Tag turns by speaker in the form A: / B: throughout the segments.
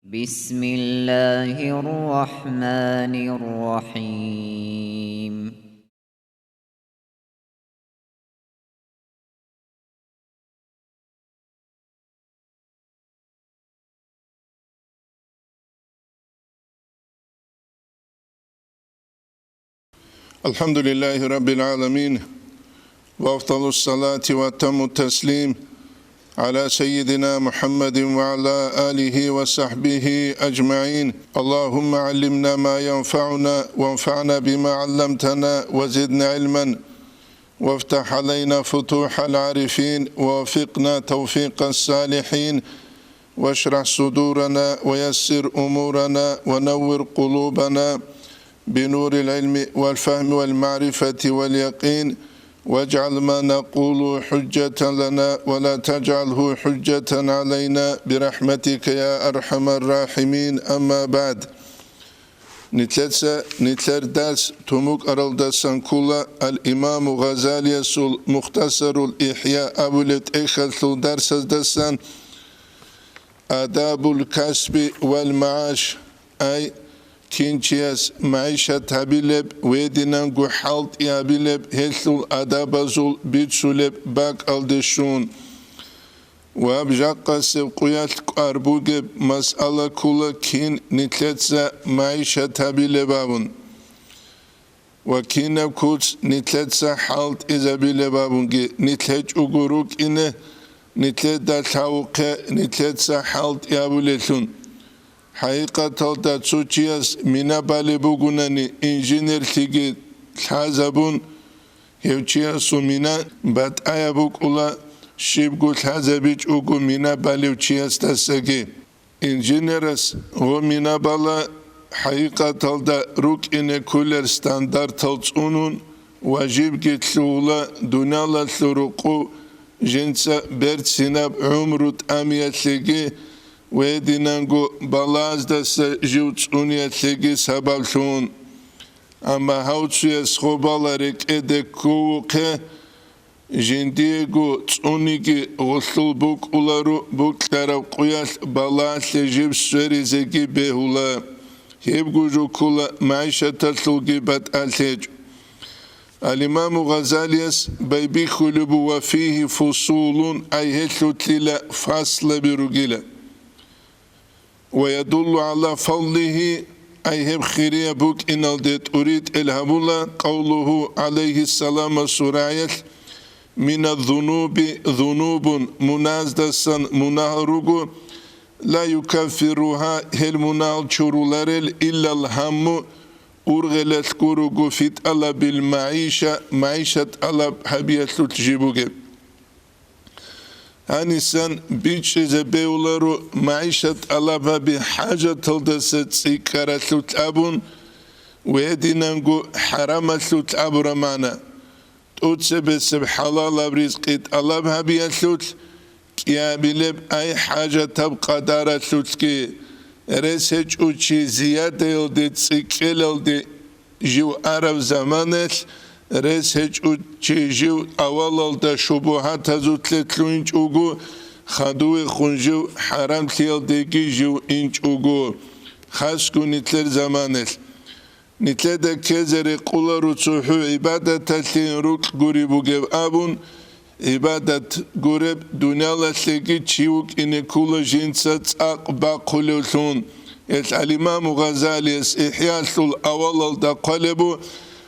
A: بسم الله الرحمن الرحيم.
B: الحمد لله رب العالمين، وأفضل الصلاة وأتم التسليم على سيدنا محمد وعلى آله وصحبه أجمعين. اللهم علمنا ما ينفعنا وانفعنا بما علمتنا وزدنا علما، وافتح علينا فتوح العارفين، ووفقنا توفيق الصالحين، واشرح صدورنا ويسر أمورنا ونور قلوبنا بنور العلم والفهم والمعرفة واليقين، واجعل ما نقول حجة لنا ولا تجعله حجة علينا برحمتك يا أرحم الراحمين. أما بعد، نتلر درس تموك أرالدسان كولا الإمام غزالي سول مختصر الإحياء أبولت إخل درس دسان آداب الكسب والمعاش، أي كينشياس معيشة تابيلب ويدينانغو حالت يابيلب هلثول أدابازول بيتسولب باك ألدشون وابجاقا سبقيات أربوغب مسألة كولا كين نتلتزا معيشة تابيلبابون وكين كوتس نتلتزا حالت إزابيلبابونغي نتلج أغروك إنه نتلت دالتاوقع نتلتزا حالت يابولتون حقيقة تاتسوچياس مينا بالبوغوناني انجينير تيجي تحازبون هيوچياسو مينا بات ايابوك اولا شيبگو تحازبيج اوغو مينا بالوچياس تاساگي انجينيرس هو مينا بالا حقيقة تالدا روك انه كولر ستاندارت تلتونون واجب گتلولا دونالا تلورقو جنسا برد سيناب عمروت امياتلگي ويدينانغو بالاز دس جوتس اونياتلگي سبالشون اما هاوتسياس خوبالارك ادكووكه جنديغو تونيغي غسل بوك اولارو بوك تاراب قيال بالاز لجيب سوريزگي بهولا هيبگوجو كولا معيشة تلتلگي بات التج. الإمام غزاليس بيبي خلبو وفيه فصول أي هتلو تليلا فصل بروغيلا، ويدل على فضله أي هب خيرية بوك إن الدت أريد الهبولا قوله عليه السلام سرايت من الذنوب ذنوب منازدسا منهرغو لا يكفرها هل منال شرولارل إلا الهم أرغلت كورغو فيت ألا بالمعيشة معيشة ألا حبية تجيبوغي هانيسان بيتش زبيولارو معيشة ألابها بحاجة تلدست سيكارة تلابون ويدينانغو حرامة تلاب رمانا تتسبسب حلال برزقيت ألابها بيتلوت كيا بلب أي حاجة تبقى دارة تلوتكي رسج اوچي زيادة يلدي تسيكيل يلدي جو عرب زمانت رسج اوچي جو اول دا شبهات هزوتلت لونج اوغو خدوه خونجو حرام تيل ديگي جو انج اوغو خاسكو نتلر زمانت نتلر دا كزر قولارو تسوحو عبادة تلين روك غوريبو گب ابون عبادت غورب دنيا لسلگي چيوك إنه كولا جنسات باقولون. الإمام غزالي إحياء الأول دا قلبو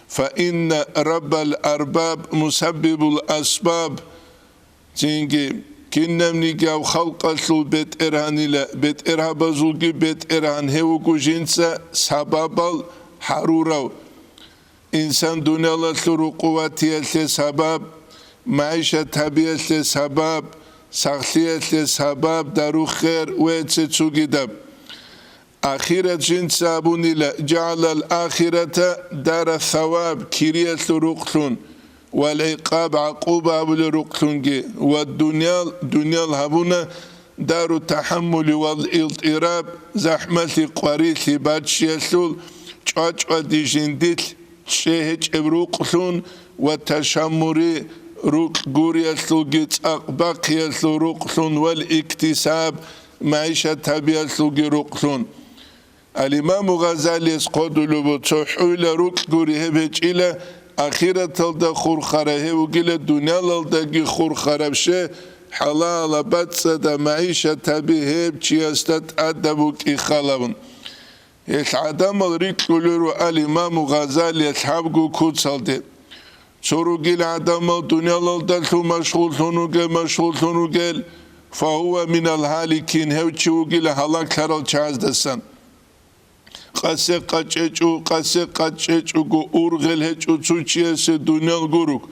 B: فإن رب الأرباب مسبب الأسباب تنجي كنم نيجاو خلق الثل بيت إرهاني لا بيت إرهابزوغي بيت إرهان هيوكو جنسا سبب حروراو إنسان دنيا لسلو قواتي سبب معيشة طبيعة سبب سخلية سبب دارو خير ويتسوغي دب آخرة جنس أبوني لا جعل الآخرة دار الثواب كرية رقلون والعقاب عقوبة بالرقلون والدنيا الهبونة دار التحمل والإضطراب زحمة قريث باتشيسول چاچ ودي جندل شهج ابروقلون والتشمري روك غوريا سلوغيت أقباقيا سلوقلون والاكتساب معيشة تبيا سلوغي رقلون الإمام غزالي اسقودلو بتصحويل روك قريهبج إلى أخيرة تلد خور خراه وقيل الدنيا للدقي خور خرابشه حلال باتسد معيشة تبيهب چيستت أدبوك إخالبون العدم الريك كلورو الإمام غزالي أصحابكو كوتسالده شروقي العدم الدنيا للدلتو مشغول ثنوغل فهو من الهالكين هو چوغي لحلاك هرال چاز دسان قاسي قاچچو گو اورغل هچو چوچيس دنيا الگوروك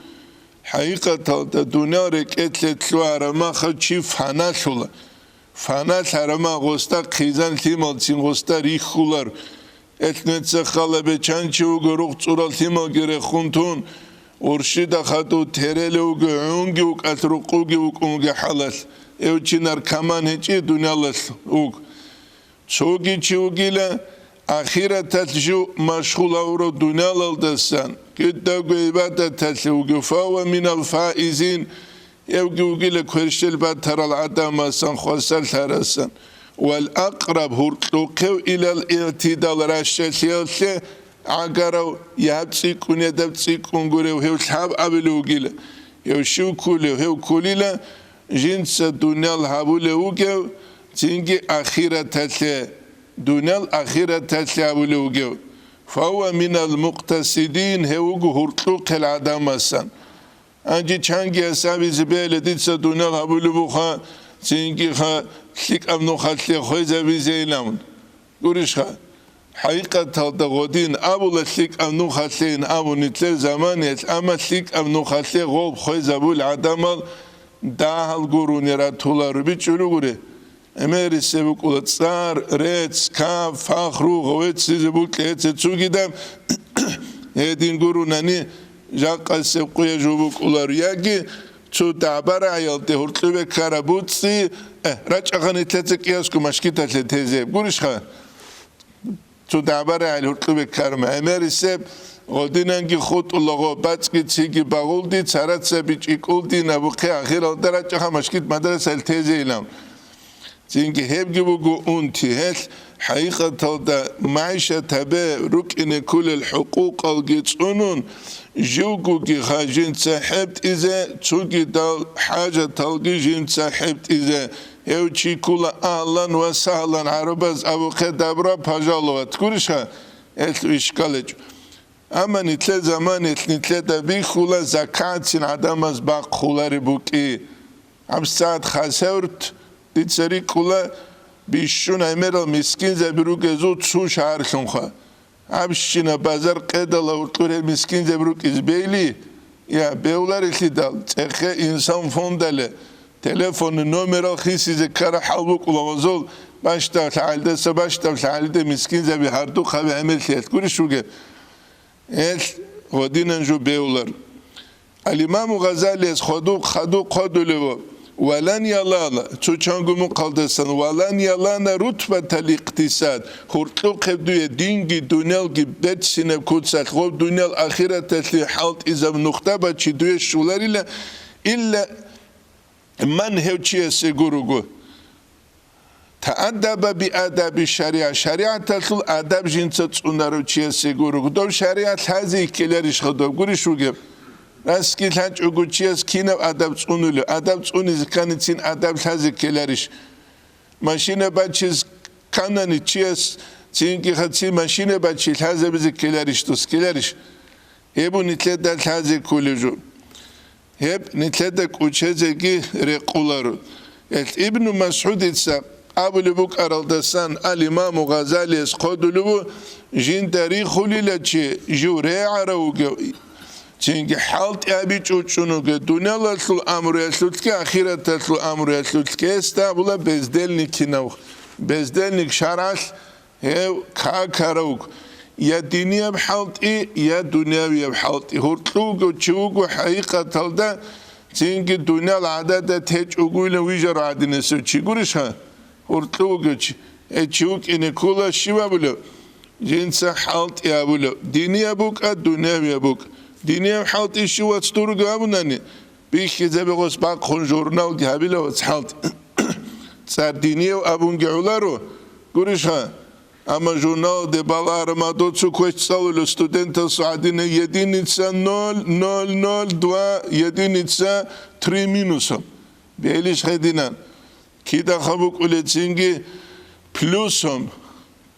B: حقيقة الدنيا ركتلتلو عرما خدشي فاناشولا فاناش عرما غستا قيزان تيمال تين غستا ريخولار اتنتسا خالبه چانچو گروغ چورال تيمال گره خونتون ورشيدا خاتو تيريلي وگو عونگي وگ اترقوگي وگ اونگي حالال او چينار كمان هچي دنيا لس وگ چوگي چوگي لا أخيرا تلجو مشغول أورو دنيا للدسان كده قيبادة تلجو فهو من الفائزين يوجي لك هرشل باتر العدم سن خسل ثرسن والأقرب هرتوقو إلى الاعتدال رشتيالته عقرو يهبسيكون يدبسيكون قريو هيو الحاب أبلوغيلا هيو شو كوليو هيو كوليلا جنس الدنيا الحابولوغيو تنجي أخيرا تلجو دنيا الأخيرة تتلعبلوغيو فهو من المقتصدين هوغو هرطوق العدم السن أنجي چانجي أسابي زبالة ديتسا دنيا الحبولوغا تنجي خا تلك أمنو خاتلي خوي زبي زيلامن قريش خا حقيقة تلدغودين أبو لتلك أمنو خاتلين أبو نتلر زمانيت أما تلك أمنو خاتلي غوب خوي زبو العدم داهل قروني راتولا ربي چلو قري امری سبک اولاد سر رت کاف فخرو قوت سبک لهت چوگیدم هدین گرونانی جاق سبقی جوبک اولاد یکی چو دعبر عیالته هرتلو به کربوتسی رچ اغنی تلت کیاس کو مشکی تلت تزه گوش خا چو دعبر عیال هرتلو به کرم امری سب قدینانگی خود الله بچ کی چیگی باغولدی چرت سبیچ اکولدی نبوقی آخر آل درچ اغا مشکیت مدرسه التزه ایلام زینگه هبگی بگو اون تیهل حقیقت دا معیشة تبه رکن کل الحقوق الگیتونون جوگو گی خاجین صاحبت ایزه چوگی دال حاجة تلگی جین صاحبت ایزه او چی کل اهلان و سهلان عرباز ابوقه دبرا پاجالوات کورش ها اتلو اشکالج اما نتله زمان نتله دبی خولا زکات سین عدم از باق خولاری بوکی هم ساعت خسورت دید سری کلا بیشون ایمرال مسکین زبرو گزود سو شهر شنخوا همشینا بازار قدل اوتوره مسکین زبرو گز بیلی یا بیولار اخلی دال تخه انسان فوندله تلفن نمرال خیسی زکار حلو کلاوزول باشتا تعالده سباشتا تعالده مسکین زبی هر دو خواه عمل تیت کوری شوگه ودیننجو بیولار الامام غزالی از خدو قدلو ولن يلانا تشانغو مقدسن ولن يلانا رتبة الاقتصاد هرتلوق دوية دينجي دونيالجي بدسينة كوتساق غوب دونيال آخرة تسلي حالت إذا نختبة چي دوية شولار إلا من هوچي سيگوروغو تأدب بأدب الشريعة شريعة تسل أدب جنسة تسونارو چي سيگوروغو دو شريعة هذه كلارش خدو گوريش وگب راسکی لانچ اوگوچیاس کینو ادب چونولو ادب چونیز کانیتین ادب لازی کلاریش ماشینه بچیز کانانی چیاس چینکی خدسی ماشینه بچی لازی بیز کلاریش توس کلاریش هبو نیتله دل لازی کولجو هب نیتله دل کوچه‌زگی رقولارو ابن مسعود ایتسا ابو لبوک ارالدستان الامام غزالی از خودلو جین تاریخ خولیلا چی جوره عراوگو چنگه حالت ابی چوچونو که دنیا لسل امر یسلوت که آخرت لسل امر یسلوت که استابلا بزدلنیک نو بزدلنیک شرعش هو کاروگ یا دنیا بحالتی یا دنیاوی بحالتی هرتلوگو چوگو حقیقت هلدا چنگه دنیا العادت تهج اوگویل ویجر عادنسو چی گوریش ها هرتلوگو چوگ اینه کولا شیوا بلو جنس حالت یا بلو دنیا بوک دنیاوی بوک دنیا حالت ایشو استورو گامونانی بیشی زبی غصب خون جورنال گهبیله وز حالت Sardinio abungeularu gurisha ama jurnal de balar madocu koçsalı studenta Suadine jedinitsa 0,002 jedinitsa 3 minusum. Beliş hedinan. Kida habuk uletsingi plusum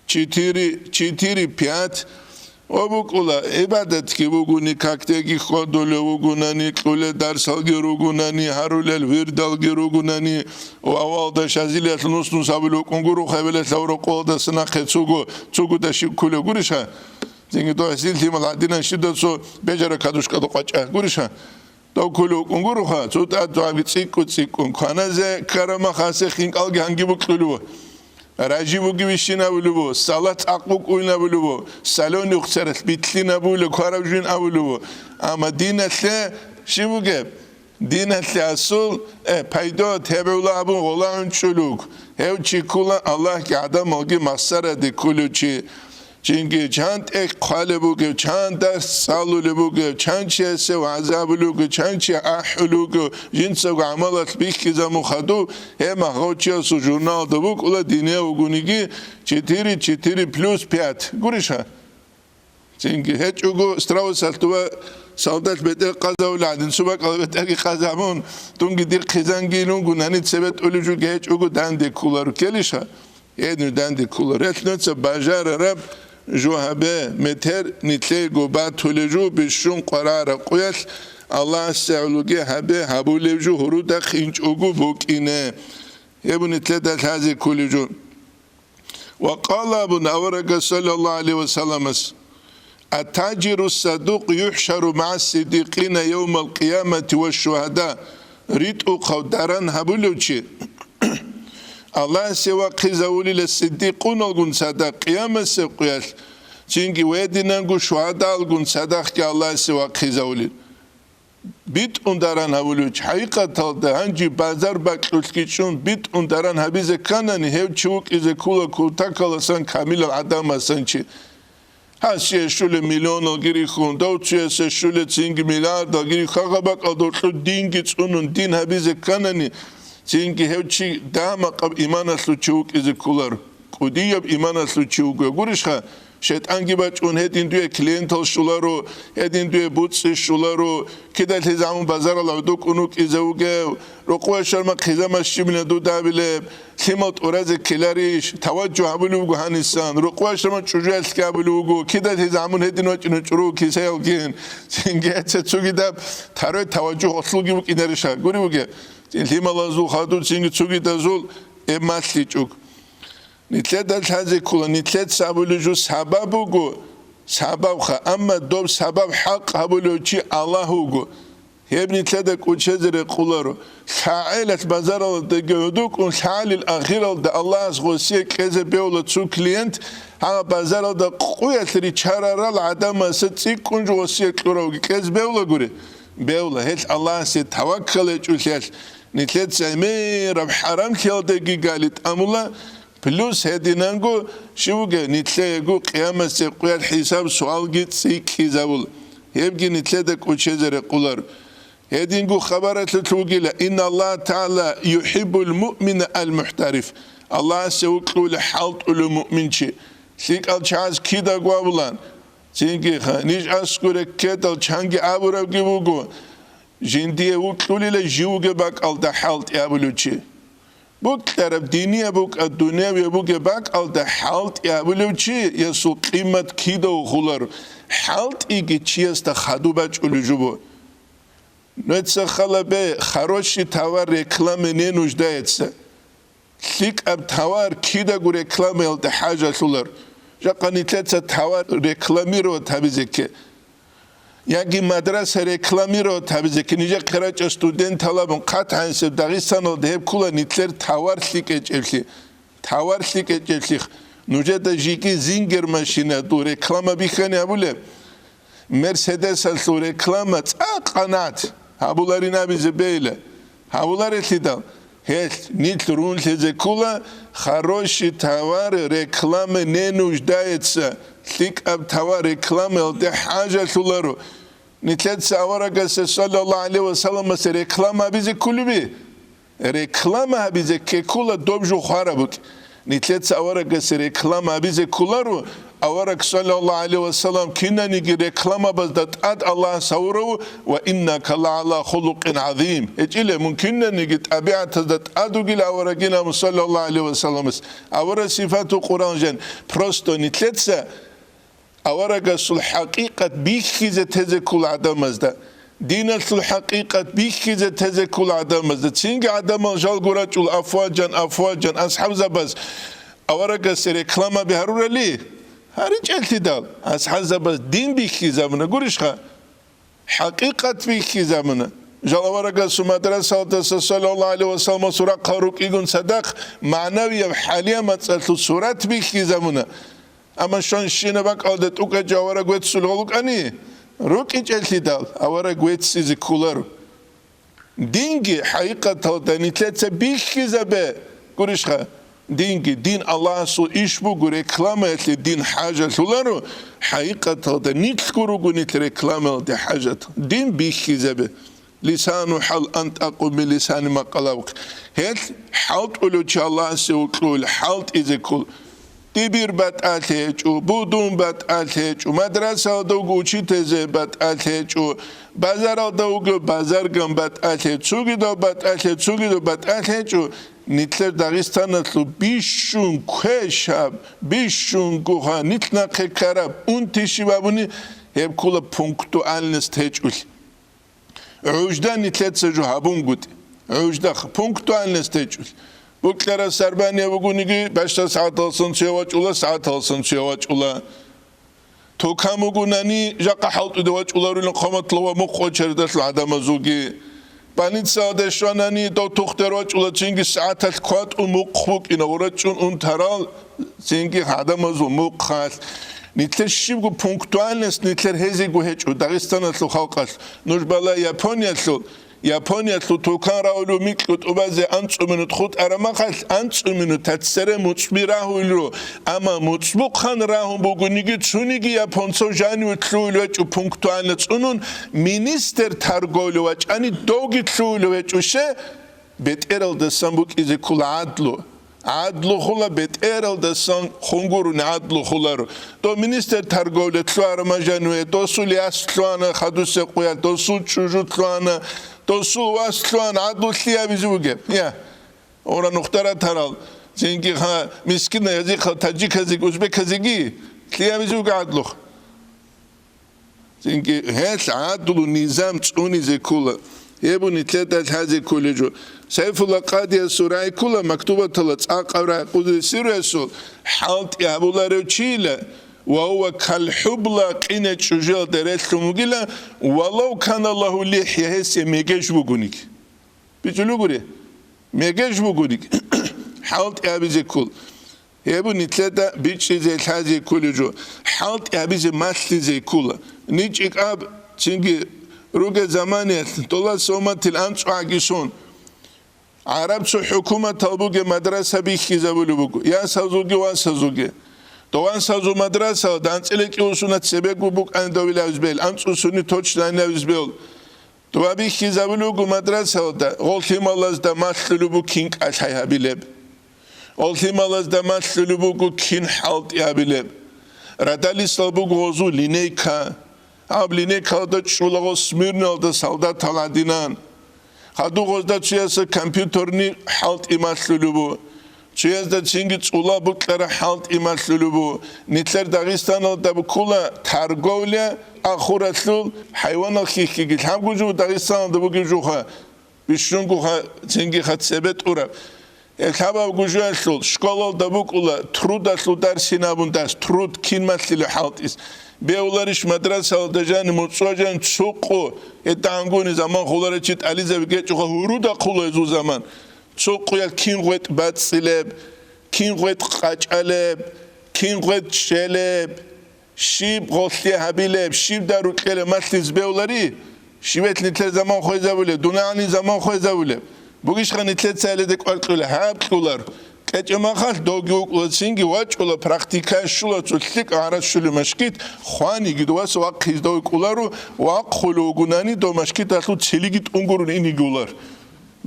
B: 4-5 Obukula ibadet ki buguni kaktegi khodole bugunani qule darsalgi rugunani harulel virdalgi rugunani o avalda shazilet nusnu sabulu kunguru khavelet lavro qoda sna khetsugo tsugu da shikule gurisha zingi do silti maladina shidatso bejara kadushka do qacha gurisha do kulu kunguru kha tsuta do abitsikku tsikku khanaze karama khase khinqalgi hangi buqulu Rajibu gibi şinabulu, salat akbuk uynabulu, salon yuksaret bitlinabulu, karabjun abulu. Ama dinetle şibuge, dinetle asıl paydo tebeula abu olan çoluk. Hev çikula Allah ki adam olgi masara de kuluçi. Çünkü çant ek khale buge, çant ders salulu buge, çant çese vazabulu buge, çant çe ahulu buge, jinse amalat bihki zamu khadu, hem ahotçya su jurnal da bug, ula dineye ugunigi 4+5. Gurisha. Çünkü hiç ugu Strauss altuva saldat beter qaza uladin, subak albeteki qazamun, tungi dir khizangilun gunanit sebet ulucu geç ugu dandi kularu kelisha. Ednu dandi kularu. Etnotsa bajar Arab, Juhabe meter nitle goba tuleju bishun qarara qoyal Allah sa'uluge habe habulevju huruda khinch ugu bukine yebu nitle dal hazi kuleju wa qala abu nawraga sallallahu alaihi wasallam atajiru saduq yuhsharu ma'a siddiqina yawm al-qiyamati wash-shuhada ritu qawdaran habulevchi Allah sewa qizavuli le siddiqun olgun sadaq qiyamese qoyal çünkü vedinangu şuhada olgun sadaq ki Allah sewa qizavuli bit undaran havuluç haqiqat alda hangi bazar bakluskichun bit undaran habize kanani hev çubuk ize kula kurtakalasan kamil adamasan çi Hasiye şule milyon giri khun davçiyese şule çünkü milyar da giri khagabak adorlu din git onun din habize kanani Çünkü hevçi dama qab iman aslu çubuk izi kular. Kudiyab iman aslu çubuk. Gurişha şeytan gibi açun hedin diye kliental şularu, hedin diye butsi şularu, kidal hizamun bazar alavduk unuk izavge, rokwa şarma khizama şimine dudabile, simat oraze kilariş, tavaccuh abulugu hanisan, rokwa şarma çocuğu eski abulugu, kidal hizamun hedin açın çuru kisayalgin. Çünkü etse çugidab taroy tavaccuh oslu gibi inerişa. Guribuge. Limalazul khadul singi tsugi dazul emaslichuk. Nitlet dal hazi kula nitlet sabuluju sababugu sababha amma dob sabab haq habuluchi Allahugu. Heb nitlet kuchezere kularu. Sa'ilat bazaral de gödük un sa'ilil akhiral de Allah azgosiye keze beola tsu klient ha bazaral da kuyatri çararal adama sıtsi kuncu osiye klorovgi kez beola guri. Beola hiç Allah se tavakkal etçülsel nitlet semi rab haram kiyaldegi galit amula plus hedinangu şivuge nitlegu kıyametse kuyal hisab sual gitsi kizavul hevgi nitlede kuçezere kular hedingu habaratlı tugila inna Allah Teala yuhibbul mu'mine al muhtarif Allah sevuklu halt ulu mu'minçi sik al çaz kida guavulan çünkü niş askure ketal çangi aburav gibugu jindiye uklulile jivuge bak al da halt yabuluçi bu taraf diniye buk ad-dünya ve bu bak al da halt yabuluçi yasu kıymet kida uğular halt igiçiyes da hadubaç ulucubu netse khalabe kharoshi tavar reklamene nujda etse sik ab tavar kida gu reklamel da haja sular Jaqanitletsa tavar reklamiro tabizeki. Yagi madrasa reklamiro tabizeki. Nice kıraça student talabın kathanse Dağistan oldu hep kula nitler tavar slik eçelsi. Tavar slik eçelsi. Nuce da jiki zinger maşine du reklama bihane abule. Mercedes alsu reklama qanat. Habularina bize beyle. Habular etidal. Hết nit run tezekula хороший товар реклама не нуждается. Сик аб товар реклама де хажа сулару. Нитлет саварага саллаллаху алейхи ва саллям реклама бизе кулуби. реклама бизе кекула добжу харабук нитлец аварагас реклама бизе кулару аварак саллаллаху алейхи вассалам кинаниги реклама баздат ад Аллах сауру ва иннака ла хулуқин азим эчиле мумкиннаниги табиатаздат адугил аварагина саллаллаху алейхи вассалам авара сифату Qur'ан просто нитлеца аварагасул хақиқат бихизе тезекул адамазда دينة الحقيقة بيكيزة تزكول عدم تينج عدم جال قراتول أفواجا أصحاب زباز أورق سيركلاما بهرورة لي هارج التدال أصحاب زباز دين بيكيزة منا قرشها حقيقة بيكيزة منا جال أورق سمدرسة صلى الله عليه وسلم سورة قاروك إيقون صدق معنوية حاليا متسألت سورة بيكيزة منا أما شون شينبك أولدت أوكا جاورق ويتسولغلوك أني روكي جلتدال أورا قويتس إذا كولارو دينجي حقيقة تلتاني تلتسا بيخي زبا قرشخا دينجي دين الله سو إشبو قو ريكلاما يتلي دين حاجة تولارو حقيقة تلتاني نتلقورو قو نتل ريكلاما دي حاجة دين بيخي زبا لسانو حال أنت أقو من لسان ما قلاوك هل حالت أولو جا الله سيو كلول حالت إذا كول تبير بات آتيجو بودون بات آتيجو مدرسة دوغو چيتزه بات آتيجو بازار دوغو بازار گم بات آتيجو چوگي دو بات آتيجو چوگي دو بات آتيجو نتلر داغستان اتلو بیشون کشاب بیشون گوها نتنا خکارب اون تیشی بابونی هب کولا پونکتو آلنس تیجول عوجدا نتلر سجو هابون گود عوجدا پونکتو آلنس تیجول Buklara Serbaniye bugünü 5 saat olsun çevaç ula saat olsun çevaç ula. Tokamu gunani jaka halt udevaç ularının qamatlı ve muqoçerdes adama zugi. Banitsa deşvanani do toxteroç ula çingi saatat quat umuqbuk inauraçun un taral çingi adama zu muqal. Nitler şibgu punktualnes nitler hezigu heçu Dağistanatlı halqas. Nujbala Yaponyatlı Japonia tutukan raulu miklut ubaze ancu minut khut aramakal ancu minut tatsere mutsbirahu ilu ama mutsbukhan rahum bugunigi tsunigi Japonso jani utlulu veçu punktualne tsunun minister targolu veç ani dogi tlulu veçu she beterel de sambuk izi kula adlu adlu khula beterel de san khunguru ne adlu khularu do minister targolu tlu aramajanu do sulias tluana khaduse qoya do sul chuju tluana Tosu vaslan adlusliya bizuge. Ya. Ora nuhtara taral. Çünkü ha miskin yazık Tacik yazık Uzbek yazık. Liya bizuge adluh. Çünkü her adlu nizam çuni zekula. Ebu nitletat hazi kuleju. Sayfullah Qadiya surayı kula maktuba talat aqavra Qudsi Resul. Halt yabuları çile. وهو كالحبلة قينة شجاع درس مجلا ولو كان الله لحية هسه ميجش بقولك بيجلو قولي ميجش بقولك حالت أبي زكول يبو نتلدا بيجي زي الحاجة كل جو حالت أبي زي مثل زي كولا نيجيك أب تيجي روجا زمانية طلع سومة الأنش عاجسون عرب شو حكومة طلبوجي مدرسة بيخي زبولو بقول يا سازوجي واسازوجي Doğan sazı madrasa dansçılık usulüne sebep bu andovila üzbel ansusunu toçlan üzbel Doğabi hizabulu madrasa da oltimalaz da maslu bu king ashaya bileb oltimalaz da maslu bu kin halt ya bileb radali salbu gozu lineka ablineka da çulago smirnal da saldat taladinan hadu gozda çiyası kompüterni halt imaslu bu Çeyazda çingi çula buklara halt imaslulu bu. Nitler Dağistan'da da bu kula targovle ahuratlı hayvan akiki git. Ham gucu Dağistan'da bu gucuha. Bişun guha çingi hat sebet ura. Elhaba gucu asıl. Şkolda bu kula trud asıl dersine bundas. Trud kinmaslı halt is. Beyular iş madrasa canı mutsuacan çoku. Etanguni zaman kulara çit alize bir geç huru da kula o zaman. Çoğuya kinguet batsileb, kinguet qaçaleb, kinguet şeleb, şib gosliye habileb, şib darutkele masliz beyuları, şibet nitler zaman khoyzavule, dunani zaman khoyzavule. Bu işga nitlet sayledek orkule, hapkular. Keçema khal dogyuk singi vaçula praktika şula çutlik arat şulu maşkit, khwani gidwas vaq hizdoykularu, vaq khulugunani do maşkit atlu çeligit ungurun inigular.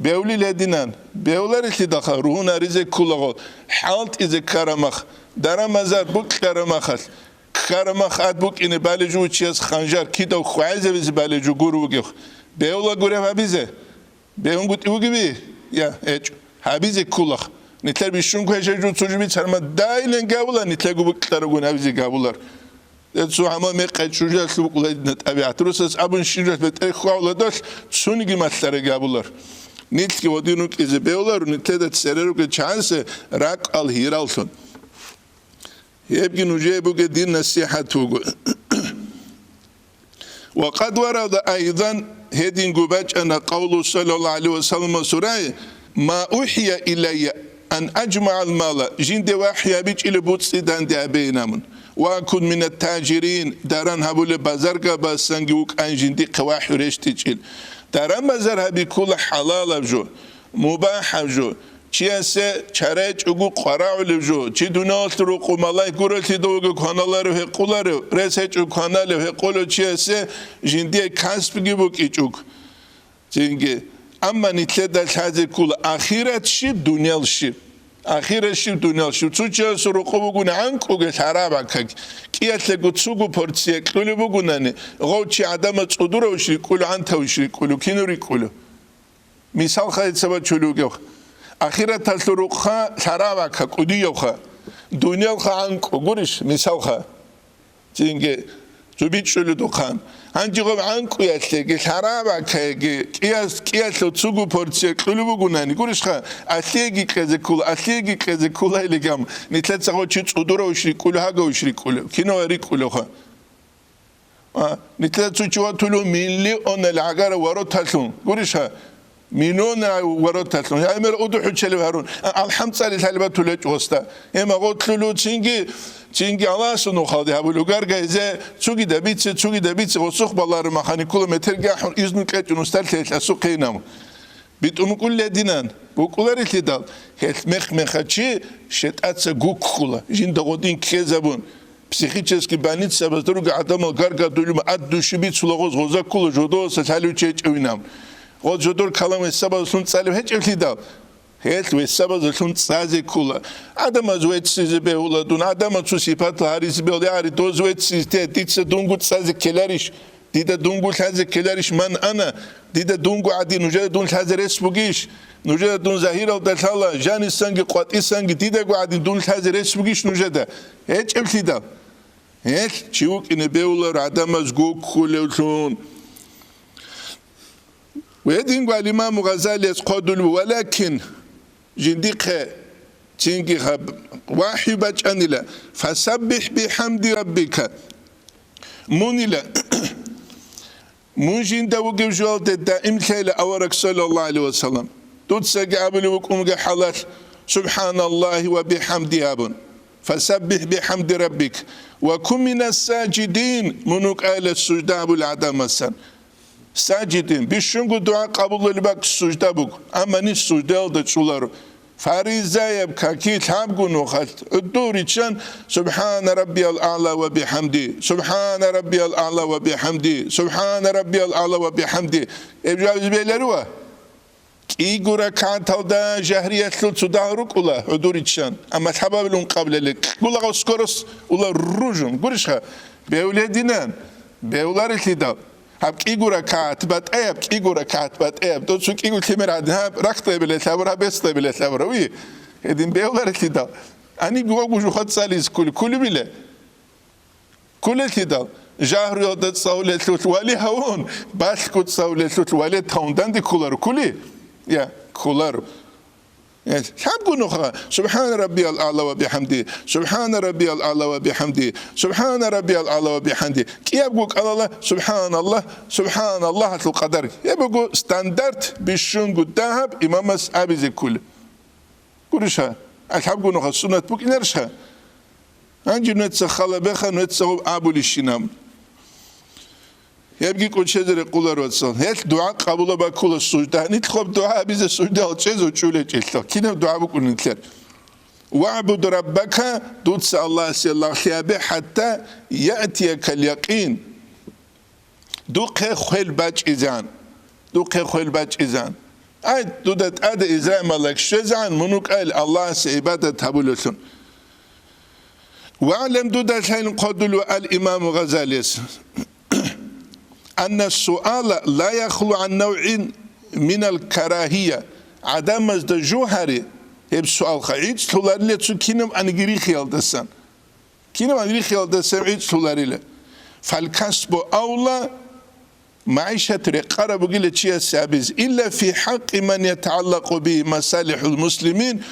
B: بيولي لدينان بيولار اللي دخل روحنا رزق كله حالت إذا كرمخ دارا مزار بوك كرمخل كرمخ أد بوك إن بالجو تشيس خنجر كيدا وخوازة بز بالجو غورو بيولا غورة هابيزه بيون قلت يوجي يا إيش هابيزه كله نتلر بيشون كهجر تجربي ترى دايلن قابلا نتلر بوك ترى هابيزه قابلار سو همه میقد شجاع سوق ولد نتابعت روسس ابون شجاع بتر خواله داشت سونگی مسئله قبولار نیت که ودیونو که زبیولار نیتلت سررو که چانسه راک al هیرالسون يبقى نجيب دين نصيحة وقد ورد أيضا هدين قباج أن قول صلى الله عليه وسلم سورة ما أوحي إلي أن أجمع المال جند وحي بيج إلى بوتسيدان دي أبينامن وأكون من التاجرين داران هبول بازارقا باسنجوك أن جندي قواحي رشتيجيل داران بازار هبي كل حلال بجو مباح بجو چیسه چرچ اگو قرار لجو چی دونات رو قمالای گورتی دوگو کانال رو هقولارو رسچ کانال هقولو چیسه جندی کسب گیبوک ایچوک چینگه اما نیتله دل تازه کول آخرت شیب دنیال شیب آخرت شیب دنیال شیب تو چیسه رو قبوگون عنک اوگه ترابا کک کیت لگو تسوگو پرتسیه کلولی بگوننه غو چی آدم تصدور وشری کلو عنتا وشری کلو کینوری کلو مثال خواهد سبا چلوگه آخرت تلوخا سراغ کا کودیو خا دنیا خا انک گورش مثال خا چینگه زوبیت شلو دوخان هنجی گم انک یاسته که سراغ که کیاس لو تسوگو پرتسیه کلو بگونانی گورش خا اصلیگی کز کول ایلگام نیتلت سعی چیت صدور وشری کلو ها گوشری کلو کینواری کلو خا نیتلت چوچوا تلو میلی آن العجار وارد تلون گورش خا مينون ورد تلون يا امر ادو حچلو هارون الحمد لله طالبات تولج وستا اما قلت له تشينجي الله سنو خالدي هبو لوغار جايزه تشوغي دبيت وسوق بالله مخاني كيلومتر جاحون اذن كاتون استلت سوق ينام بيتون كل دينان بوكولار تيدال هت مخمخچي شتاتس غوكولا جين دغودين كيزابون психически больница базруга адама гарга дулюм ад душибит сулогоз гозакул жодо саталу чечевинам вот жодор калам саба сун цалим хечевлида хет ве саба сун цазе кула адама зуетсизе беула дун адама цусипат харис беули ари дозветсисте тице дунгу цазе келариш дида дунгу цазе келариш ман ана дида дунгу ади нужа дун цазе ресбугиш نوجد دون ظاهر او دلتالا جانی سنگ قطعی سنگ دیده گویدی دون تازه رس بگیش نوجده هیچ ابتدا هیچ چیوک اینه بیولر آدم از گوک خلوتون و یدین گو الامام غزالی از قدول ولکن جندیقه چینگی خب وحی بچانیلا فسبح بحمد ربک مونیلا مون جنده وگو جوالده دائم تیل اورک صلی الله علیه وسلم تتسجى قبلكم حلال سبحان الله وبحمده أبن فسبح بحمد ربك وكن من الساجدين منك آل السجدة أبو العدم السن ساجدين بيشنقو دعاء قبول لبك السجدة بك أما نس السجدة لدى فاريزا يبكى كي تابقوا نوخت الدوري تشان سبحان ربي الأعلى وبحمده سبحان ربي الأعلى وبحمده سبحان ربي الأعلى وبحمده إبجاز بيلروا إيجورا كانت هذا جهرية ثلث ركولا حضوريتشان أما تحبابلون قبل لك قولا غسكورس ولا الرجم قرشها بأولادنا بأولاد الكتاب هب إيجورا كاتبات أيب إيجورا كاتبات أيب دوتشوك إيجور تمر عندها ركضة بالثابرة بسطة بالثابرة وي هدين بأولاد الكتاب أني جوا جو خد ساليس كل بلا كل الكتاب جهر يودت سولة ثلث ولي هون بس كنت سولة ثلث ولي تاوندان دي كولر كلي يا كولارو حبقوا نخرة سبحان ربي الأعلى وبحمده سبحان ربي الأعلى وبحمده سبحان ربي الأعلى وبحمده كي يبقوا الله سبحان الله القدر يبقوا ستاندرد بشون الذهب إمام أبي زي كل كلشها حبقوا نخرة سنة بوك نرشها أنجي نتسخلا بخا نتسخب أبو للشنام يبقى كل شيء زي قولر وصل هيك دعاء قبول بكل السجدة نتخب دعاء بيز السجدة وتشيز وتشولة جلتا كنا دعاء بكل نتلر واعبد ربك دوتس الله سي الله خيابه حتى يأتيك اليقين دوق خيل باج إذان أي دودت أد إزراء ملك شزعن منوك أيل الله سعبادة تبولثون وعلم دودت هين قدلو الإمام غزالي أن السؤال لا يخلو عن نوع من الكراهية عدم از جوهري هب سؤال خيج تولاري لتسو كينم أنجري خيال دسان كينم أنجري خيال دسان عيد تولاري له فالكسب أولى معيشة رقارة بقيلة شيء سابز إلا في حق من يتعلق به مصالح المسلمين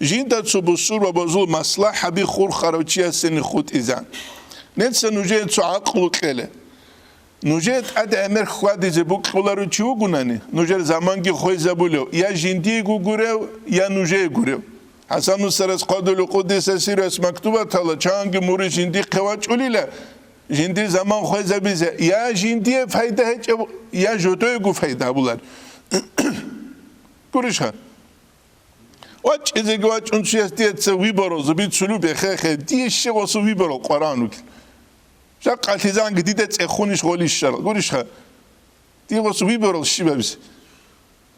B: جيدا تبصر وبزول مصلحة بخور خروجية سن خود إذان ننسى نجيد تعقل كله نجيد أد أمر خوادي زبوك خلارو چيو گناني نجيد زمانگي خوي زبولو يا جندي گورو يا نجي گورو حسن السرس قادلو قدس سيرس مكتوبة تلا چانگي موري جندي قواج أوليلا جندي زمان خوي زبيزه يا جندي فايدة هيك يا جوتوي گو فايدة بولار گورشها واج إذا جواج أنشيت تيت ويبرو زبيت سلو بخيخ دي شيء وصو ويبرو قرآنك شق التزام جديدة تأخونش غولي الشر قوليشها دي وصو ويبرو الشباب بس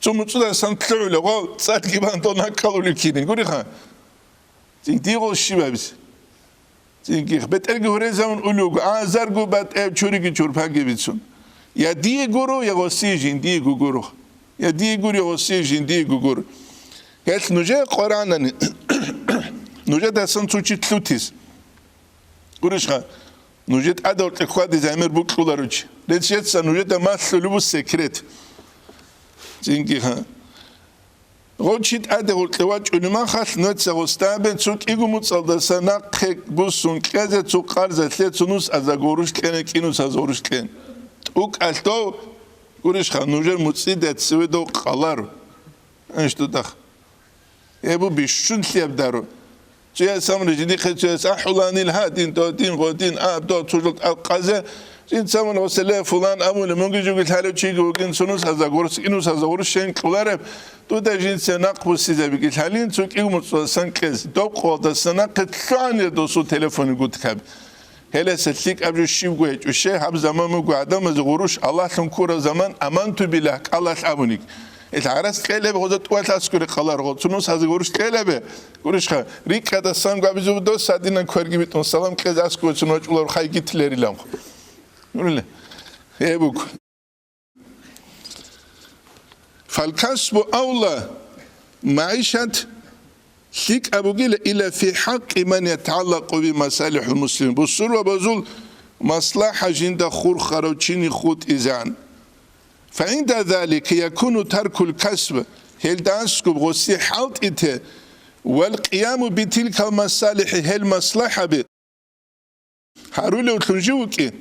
B: ثم تدا سنتلو لغو صار كيبان دونا كلو لكيني قوليها دي غول الشباب بس دي بترجع هرزان أولوج زرقو بات شوريك شورباجي بيتسون يا دي غورو يا غوسيجين دي غورو يا دي غورو يا غوسيجين دي غورو هل نجى قرآن نجى دستان توچی تلوتیس گورشها نجى ادور تخوادی زمیر بکولارچ لذت سن نجى دماغ لبو سکرت زینگی ها روچید ادور تواج علما خاص نت سوستابن چوک ایگو متصدسنا خک بوسون کازه چوک قرض تلتونوس از گوروش کنه کینوس از گوروش کن اوک التو گورشها نجى متصدت سویدو قلار انشتو دخ يبو بيشون ثياب دارو جاء سامر جدي خجاء أحولان الهادين دودين غودين دو تجلق القزة جين سامر وسلا فلان أمول منجي جو قلت هالو شيء وكين سنوس هذا غورس إنوس هذا غورس شين كلاره تو ده جين سناق بسيزة بقيت هالين سوق إيو متصل كز دو قوة سناق ثانية دوسو تلفون قلت كاب هلا ستليك أبجو شيء قوي وشيء هب زمان مقو عدم از غورش الله تنكور زمان أمانتو بالله الله تعبونيك العرس كله بخوزت وقت اسکوری خالار خود سنوس هزی گروش کله به گروش خا ریک کدا سام گابیزو دو سادینا کورگی بیتون سلام کز اسکوری سنوچ اولار خای گیتلری لام نوله هبوك فالكسب أولى معيشة شيك أبو جيل إلا في حق من يتعلق بمصالح المسلمين بصور وبزول مصلحة جند خور خروچيني خود إذان فعند ذلك يكون ترك الكسب هل دانسكو بغسي حالت إته والقيام بتلك المصالح هل مصلحة بي هارولي وتنجوكي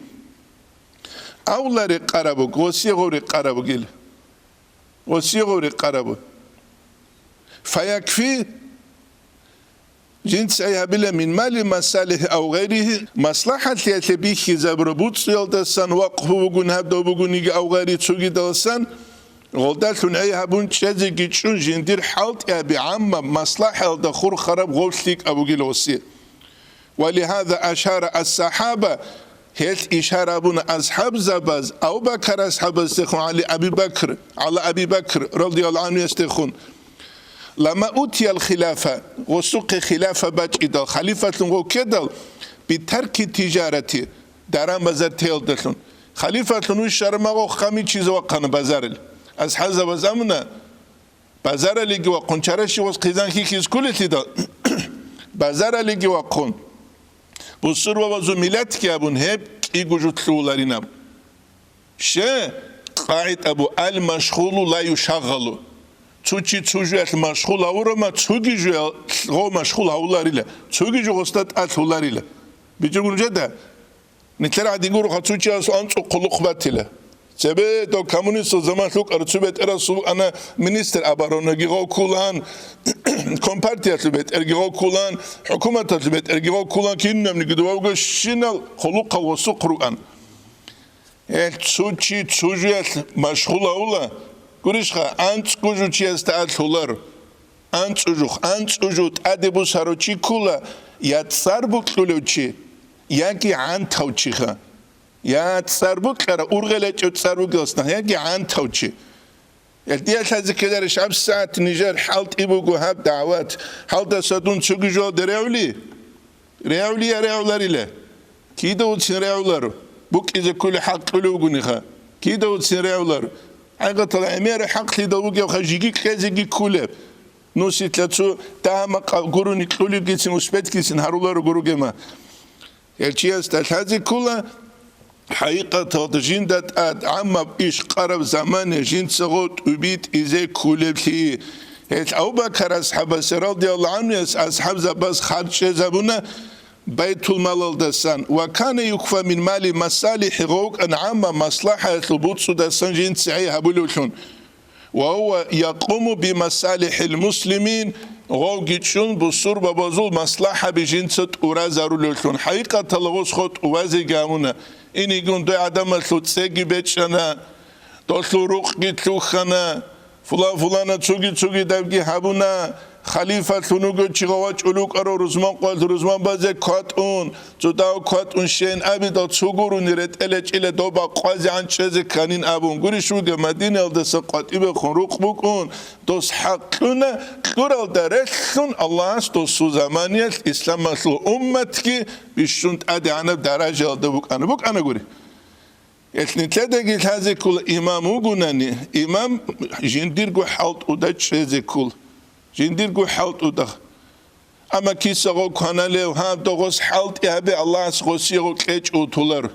B: أولا رقاربو غسي غو رقاربو جيل غسي غو رقاربو فيكفي جنس أيها من مال مصالح أو غيره مصلحة ليتبيه زبربوت سيالدسان وقفو بغن هبدو بغنيك أو غيري تسوغي دلسان غلدالتون أيها بون شازي جيتشون جندير حالت بعامة مصلحة الدخور خراب غلتك أبو جلوسي ولهذا أشار الصحابة هيت إشارة بون أصحاب زباز أو بكر أصحاب استخون على أبي بكر رضي الله عنه يستخون لما أوتي الخلافة وسوق خلافة باجئ خليفة لنغو كدل بترك تجارتي داران بازار تيل دلون خليفة لنغو شرمغو خامي چيز وقان بازار از حزب بازامنا بازار لگي وقون چرشي وز قيزان كيز كولتي دل بازار لگي وقون بصور ووزو ملت كيابون هب إيقو جتلولارينام شه قاعد أبو المشغول لا يشغلو تشوچي تشوجت مشغول اورما تشوگي جو غو مشغول اولاريله تشوگي جو استاد اولاريله بيجون جدا نتلر اديغورو خاچوچي اس انصو قلق باتله سبه دو كومونيست زمان لوك ارتبت رسول انا مينستر ابارونغي غو كولان كومبارتيات بيت ارغو كولان حكومه بيت ارغو كولان كينم نيغدوغو شينال خلق وسو قران تشوچي تشوجت مشغول اولا گوریشخا انت کوجو چی است اتولار انت اوجو ادبو سروچی کولا یاد سربو کلوچی یکی انت توچیخا یاد سربو کرا اورگله چوت سربو گستن یکی انت توچی الديال هذا كده شعب ساعة نيجر حالت إبوكو هاب دعوات حالت ساتون تشوكجو دريولي ريولي يا ريولاري له كيدا وتسين ريولارو بوك إذا كل حق قلوبني خا كيدا وتسين ريولارو حاجة طلع أمير حق لي دوجي وخجيجي كذي كولب نوسيت لاتسو تام قروني كلولي كيسين وسبت كيسين هارولارو قرو جما الشيء هذا كله حقيقة تجندت عما إيش قرب زمان جند سقط وبيت إذا كولب لي أبو بكر أصحاب رضي الله عنه أصحاب زباس خارج زبونه بيت المال الدسان وكان يكفى من مال مصالح غوك أن عام مصلحة ثبوت سودسان جند سعي هبولوشون وهو يقوم بمصالح المسلمين غوك يتشون بصور ببازول مصلحة بجند ست أورازارولوشون حقيقة تلغوص خط وازي قامونا إني يقول دو عدم تسيجي بيتشنا تطلو روح جتلوخنا فلانة تسوغي دبجي هبونا خليفة ثنوغو تشيغوات أولوك أرو رزمان قوالت رزمان بازي كاتون تداو كاتون شين أبي دا تسوغورو نيرت إليش إلي دوبا قوازي عن شازي كانين أبون قولي شوغي مدينة الدسا قاتيبه خون روق بكون دوس حقلنا كورال دارشون الله است دوسو زمانية الإسلام مسلو أمتكي بيشونت أدي عنب درجة الدبوك أنا قولي etnikledeki taze kul imamı gunani imam jindirgu halt uda çeze kul jindirgu halt uda ama kisago kanale ha dogos halt yabe Allah sosiyo keç utular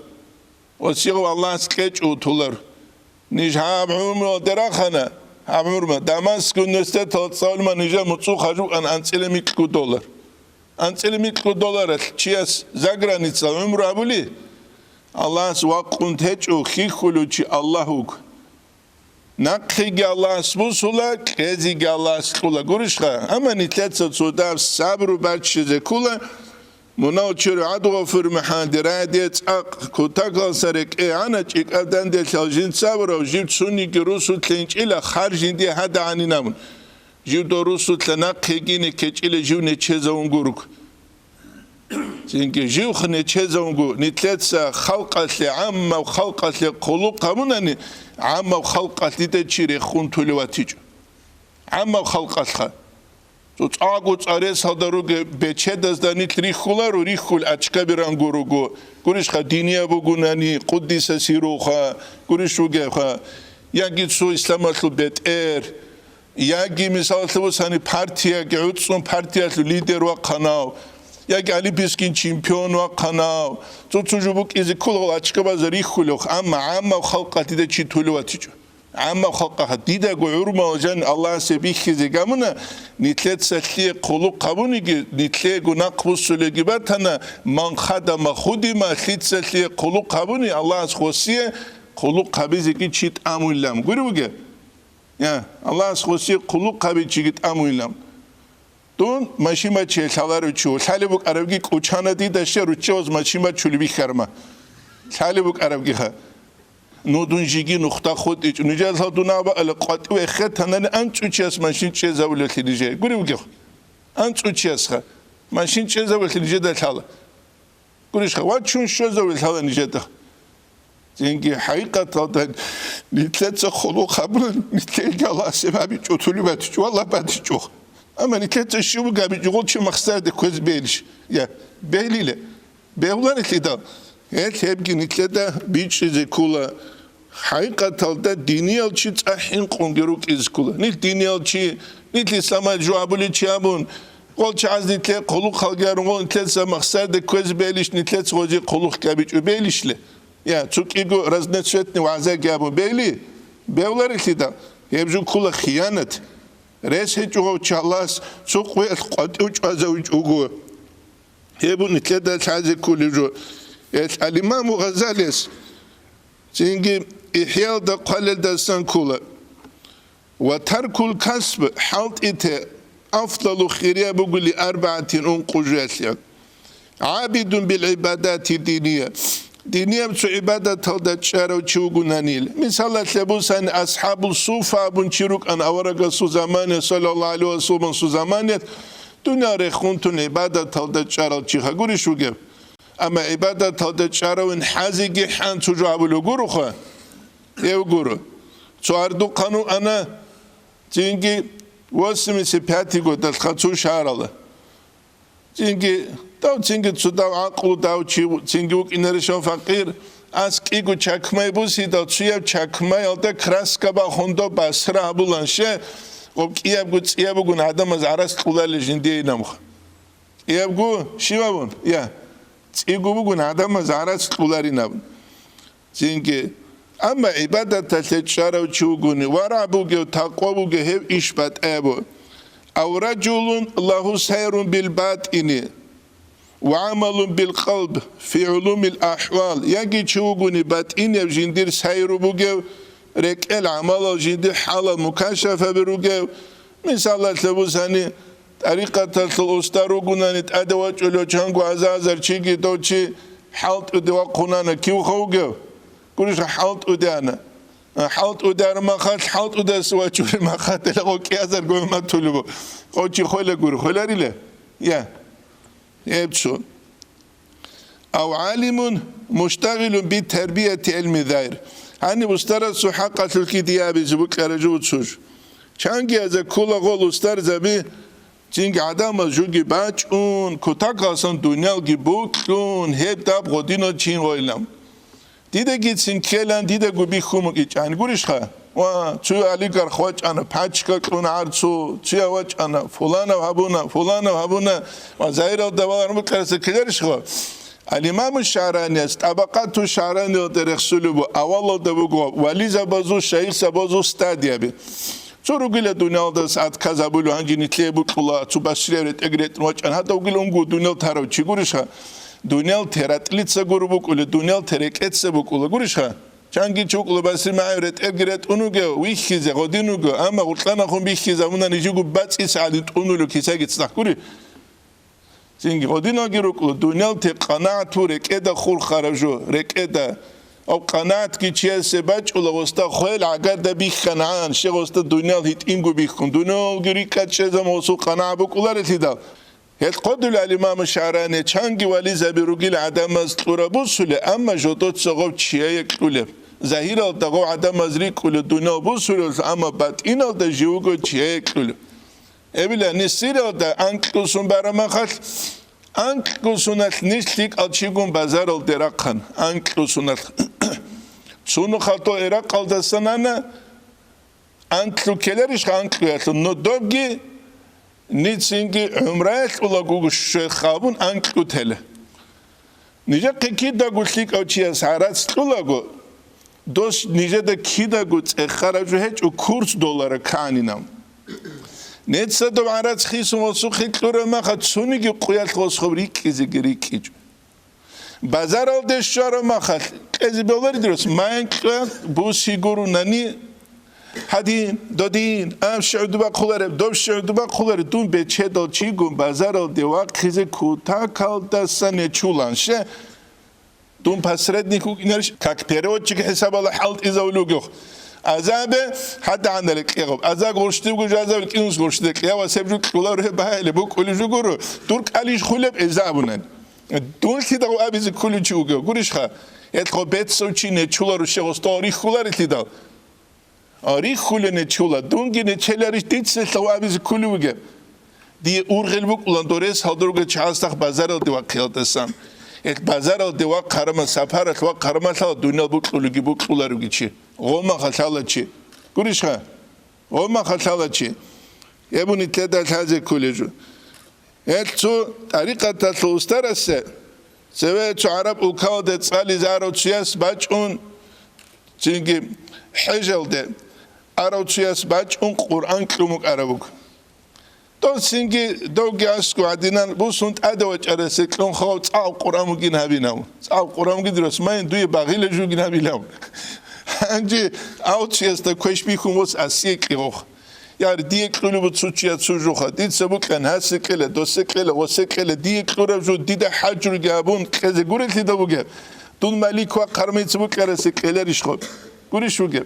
B: osiyo Allah keç utular nijhab umru derakhana hamurma Damask üniversite tatsalma nija mutsu khaju an $1 dolar $1 çiyas zagranitsa umru abuli Allah swaqun teçu khikuluchi Allahuk naqhiga Allah spusula keziga Allah skula gurishqa ama nitletsa tsudav sabru batchize kula munawchir adu fur mahadiradet aq kutakal sarek ana chikadan de shaljin sabru jib sunni rusul tlenchila kharjindi hada aninamun jib dorusul tlanaqhigini kechile june chezonguruk çünkü jivxne çezongu nitletsa xalqasli amma xalqasli quluq qamunani amma xalqasli de çire xuntulivaticu amma xalqasxa tsagu tsare sadaruge beçedazda nitrixularu rixul açkabirangurugu kurishxa diniya bugunani quddisa siruxa kurishugexa yagitsu islamatlu beter yagi misallu sani partiya geutsun partiyaslu lider wa qanav ياك علي بيسكين شامبيون وقناو تطجبوك إذا كل غلطك بزري خلوخ أما خلقتي ده شيء تلواتيجو أما خلقها ديدا قعورما وجن الله سبيك زجامنا نتلت سلي قلوب قبوني نتلي قناقبوس سلجباتنا من خدم خدمة نتلت سلي قلوب قبوني الله سخوسيه قلوب قبيزي كي شيء أمولام قولوا يا الله سخوسيه قلوب قبيزي شيء أمولام دون ماشيما چه سالارو چو سالبوك عربگی کوچانا دی داشته روچوز ماشیما چولی بیخرما سالبوک عربگی ها نودون جیگی نقطه خود ایچ نجاز ها دونا با القاط و اخت هنن انچو چیز ماشین چه زاولتی دیجه گوری بگی انچو چیز ها ماشین چه زاولتی دیجه داشته گوریش ها وات چون شو زاولتی ها نیجه ده زنگی حقیقت ها نیتلت خلو خبر نیتلت الله سببی چطوری باتی چو الله باتی چو ama nitletsa şu bu gabi yol çi maksar de köz beliş ya beliyle beyulan etlida hep nitleda biçize kula haqiqatalda diniyalçı tsahin qongeruk iz kula nit diniyalçı nit İslam'a cevabuli çabun qol çaz nitle qoluq xalgarun qol nitletsa maksar de köz beliş nitletsa hoji qoluq gabi belişle ya çukigo raznetsvetni vaza gabu beli beyulan etlida hep kula xiyanet رئيس جو تشالاس سوق وقت وجوز وجو هيبو نتلدا تشازي كل جو الإمام غزالي سينجي إحياء دا قال دا سانكولا وترك الكسب حالت إته أفضل خيرية بقول 4 أنقجات عابد بالعبادات الدينية دينية بسو عبادة تلدت شارو چوغونا نيل مثلا تلبوسان أصحاب الصوفة بن چروك أن أورق سو زمانية صلى الله عليه وسلم سو زمانية دنيا رخونتون عبادة تلدت شارو چيخا قولي شو گب أما عبادة تلدت شارو إن حازيقي حان تجو عبلو قرو خواه يو قرو سواردو قانو أنا Çünkü vasımisi pati gotal khatsu şaralı. Çünkü sudav aklı dav çünkü inerişon fakir aski gu çakmay bu sida suyav çakmay alda kraska ba hondo basra bulanşe o kiyev gu tsiyev gu adamaz aras kulali jindi namx. Kiyev gu şivabun ya tsiyev gu adamaz aras kulari nabun. Çünkü ama ibadata seçara çuguni vara buge takwa buge hev işbat ebu. Aw raculun lahu sayrun bil batini ve amalun bil kalb fi ulumil ahval. Yagi çuguni batini ev jindir sayru buge rekel amal jindir halal mukaşefe biruge. Misallar tebuz hani tarikatal ustaru gunanit adevat ulu çangu azazar çigi doçi halt udeva kunana kiu khoge. Kurish halt udana. حاط ودار ما خات حاط ودار سوا شوف ما خات لا أوكي أزر قوي ما تلوبه أوشي خلا قول خلا ريله يا يبشو أو عالم مشتغل بتربية علم ذاير hani ustara su hakka Türkiye diye bir bu karıcı uçuş. Çünkü az kula gol ustar zabi çünkü adam jugi baçun kutak alsan dünya gibi bukun hep tab godino çin oylam. Dide gitsin kelen dide gubi khumuk ich an gurishkha wa chu ali kar khwach ana pachka kun arzu chu wach ana fulana habuna wa zaira davar bu karse kilerishkha al-imam ash-sharani tabaqat ash-sharani der rasul bu awalla da bu wali zabazu shaykh sabazu stadiyabi çorugile dünyada saat kazabulu hangi nitle bu kula chu bashiret egret wach ana hatta ugil ungu dünya taro chigurishkha Dünyal teratlitse grubu kule, dünyal tereketse bu kule. Gurişha. Çangi çoklu basir ma'avret evgiret unuge, vihkize, godinuge, ama utlana khun bihkize, bundan ijigu batsi saalit unulu kise gitsnak. Guri. Çünkü godinuge ruklu, dünyal te qanaatu rekeda khur kharaju, rekeda. O qanaat ki çiyelse baç ula osta khoyel agar da bih kanaan, şey osta dünyal hit ingu bihkun. Dünyal giri kaçezam osu qanaa bu kular etidal. Het qodul al-imam ash-sharani changi wali zabirugil adamaz turabusule amma jodot sogov chiye kule zahir al tago adamaz ri kule dunya busule amma batin al da jugo chiye kule ebila nisir al da anklusun baramakhat anklusunat nislik al chigun bazar al derakhan anklusunat sunu khato erak al da sanana anklu kelerish anklu no dobgi Nitsingi umrayet ula guguş khabun anklu tele. Nice kida guslik avçiya sarat ula gu. Dos nice de kida gut ekharaju hiç o kurs dolara kaninam. Netsa do arat xisum osu xitlura ma khat suni gi qoyal khos khobrik izi girik. Bazar al deşara ma khat. Ez belar diros mankla bu siguru nani Hadin, dodin, am şuduba kuları, dov şuduba kuları, dun beçe dol çigun bazar ol deva kize kuta kalda sane çulanşe, dun pasredniku ineriş kak periodçik hesabala halt izavlug yok. Azabe hatta andalık yağıb. Azag gorştu gu jazavlik inus gorştuk. Ya ve sebjuk kuları bahale bu kulucu guru. Turk aliş khuleb ezabunan. Dun kida o abiz kulucu gu gurişha. Et khobet soçine çuları şey tarih kuları tidal. Arih kulene çula, dungine çeleriş ditse sawabiz kuluge. Diye urgelbuk ulan dores haldurga çağıstak bazar diva kıyaltasam. Et bazar diva karama saparat va karama sal dünya bu kulugi bu kuluları geçi. Olma hasalaçı. Gurişha. Olma hasalaçı. Ebu nitleda taze kulucu. Et su tarikata su ustarası. Seve su Arap ukavde tsali zaro tsiyas baçun. Çünkü hecelde. Arauçiyas baç Kur'an klumuk arabuk. Don singi dogi asku adinan bu sunt adawaç arası klon xaw tsaw Kur'an mugin habinaw. Tsaw Kur'an mugin resmayn duye bagile jugin habilaw. Anji auçiyas da koşbi kumos asik yox. Yar diye klulubu tsuçya tsujuxa. Dit sabuk kan hasikele dosekele osekele diye kluraju dide hacru gabun keze gureti da buge. Dun malik wa qarmet bu karası keler işxo. Gurishuge.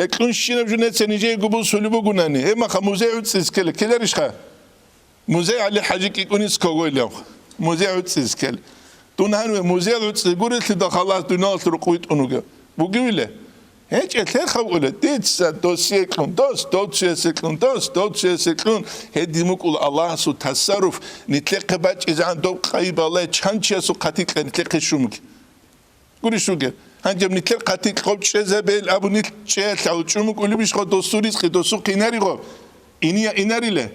B: Eklun şine junet senice gubul sulubu gunani. Ema muze utsiz kele keler işxa. Muze ali hacik ikunis kogoylav. Muze utsiz kele. Dun hanwe muze utsiz gureti da khalas dunal turquyt unuge. Bu güyle. هيك اتلخ ولا ديتس دوسيكلون دوسيكلون هدي مقول الله سو تصرف نتلقى باج اذا عندهم قيب الله تشانشي سو قاتيك نتلقى شومك قولي شوكه هنجم نتلقى قاتيك قوب شزبل ابو نتشيل او شومك قولي بيش خو دوسوريس خي دوسو قيناري غو اناري له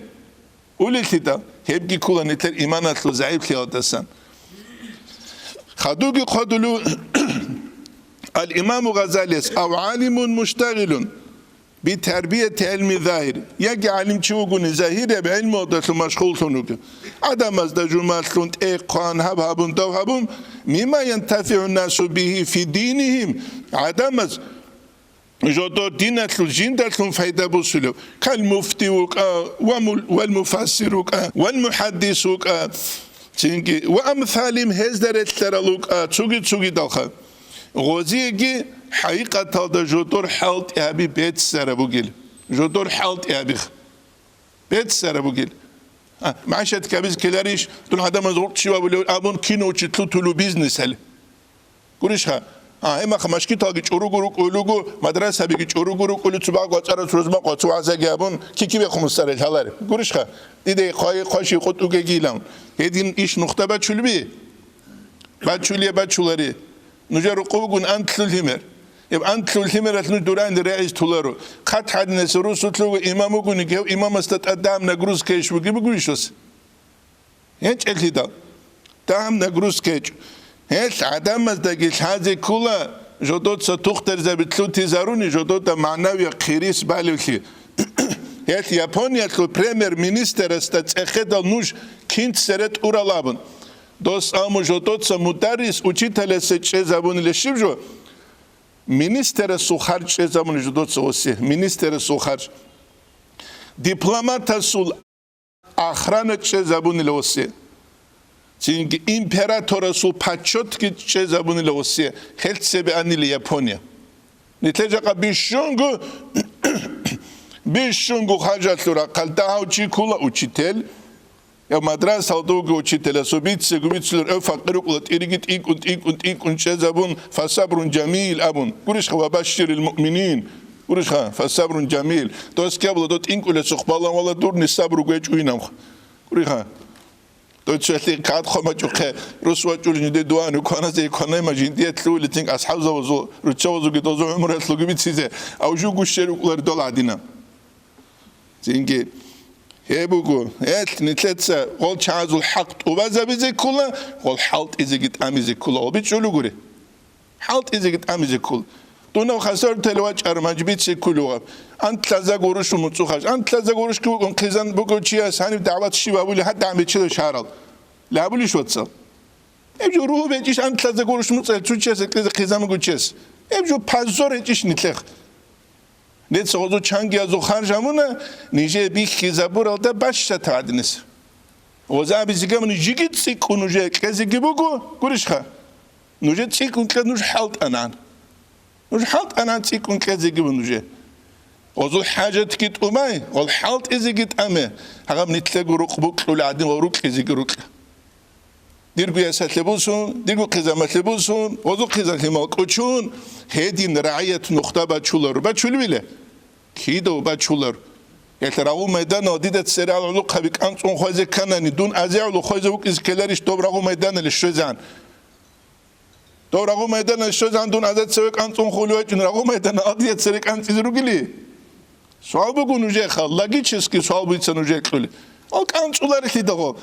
B: قولي كده هبقي كولا نتلقى ايمانات لو زعيب لي ودسان خدوقي خدلو الإمام غزالي أو عالم مشتغل بتربية علم ظاهر يجي عالم شوقون ظاهر بعلم وضع مشغول ثنوك عدم أزد جمال إيقان هبهبون دوهبون مما ينتفع الناس به في دينهم عدم أزد جدور دينة الجندة فايدة بسلو كالمفتي والمفسر والمحدث وأمثالهم هزدر الترلوك تسوغي دلخل غوزيجي حقيقة هذا جدور حالت أبي بيت سربوجيل جدور حالت أبي بيت سربوجيل معاشة كابيز كلاريش دون هذا مزروق شيء وبلو أبون كينو تلو تلو بيزنس هل قوليشها هما خماشكي تاجي أوروغورو أولوغو مدرسة بيجي أوروغورو أولو تباع قطعة روزما قطعة عزاجي أبون كي بيخوم السرير هلاري قوليشها إذا خاشي قط وجيلان هدين إيش نقطة بتشلبي بتشليه بتشلاري نجار قوقون أنت الهمر يبقى أنت الهمر أتنو دوران رئيس تولارو خد حد نسروس تلو إمامو كوني كيو إمام استقدام نجروس كيش بقي بقوليشوس هيك الهدا تام نجروس كيش هيك عدم مزدقيش هذه كلها جدود ستختر زبطلو تزاروني جدود معنوي خيريس بالوكي هيك يابونيا كل بريمير مينستر استخدم نوش كنت سرت أورالابن دوست آمو جدود سمدرس учителя سچه زبون لشیبجو مینیستر سوخر چه زبون جدود سوسی مینیستر سوخر دیپلمات سول آخران چه زبون لوسی چینکه امپراتور سول پاچوت کی چه زبون لوسی خیلی سبی آنی لیاپونیا نتیجه بیشونگو خرجت لورا قلده چی کولا учитель يا مدرسة دوغ وشيتلا سوبيتس غوبيتسلر افقر قلت إريجت إيكون شزابون فصبر جميل أبون قريش خوا بشر المؤمنين قريش خوا فصبر جميل توس كابلا دوت إنكول سخبالا ولا دور نصبر وجيج وينام قريش خوا دوت شلتي كاد خما جوخه رسوا جولين دي دوانو كنا زي كنا ماجين دي تلو لتين أصحاب زوزو رتشوزو كدوزو عمره تلو غوبيتسيزه أو جو غشيرو كلر دول عدينا زينكي هيبوغو هات نتلتسا قول شازو الحق وبازا بيزي كله قول حالت إذا جت أميزي كله وبيتشولو غوري حالت إذا جت أميزي كله دونا خسر تلواج أرماج بيتشي كله أنت لازا غورش ومتسوخش أنت لازا غورش كيو قنقزان بوغو تشيا ساني دعوات الشيبا بولي حتى عم بيتشيلو شارل لا بولي شو تصل ابجو روحو بيجيش أنت لازا غورش متصل تشو تشيس قزان بوغو تشيس ابجو بازور يجيش نتلخ نت سوزو چانگی ازو خرجمونه نیجه بیخ کیزابور الده باش تعدنس وزا بیزگم نیجیت سیکو نوجه کزیگی بگو گورش خا نوجه سیکون که نوج حالت انان سیکون کزیگی بنوجه وزو حاجت کیت اومای ول حالت ازیگیت امه هغم نتلگو روک بوک لعدین و روک ازیگی روک ديرجو ياسات لبوسون ديرجو قزامات لبوسون وذو قزامات لمالكوشون هدين رعية نخطة باتشولر باتشول كيدو باتشولر يتراغو ميدان وديدت سريع العلوق هبك أنتون خوازي كاناني دون أزيع ولو خوازي وك إزكالاريش دوبراغو ميدان للشوزان دوبراغو ميدان للشوزان دون أزيع سويك أنتون خوليوات راغو ميدان أديت سريك أنت إزروغلي سوال بگو نوجه خال لاغي چسكي سوال بيتسا نوجه كلي أوك أنتولار خيدغو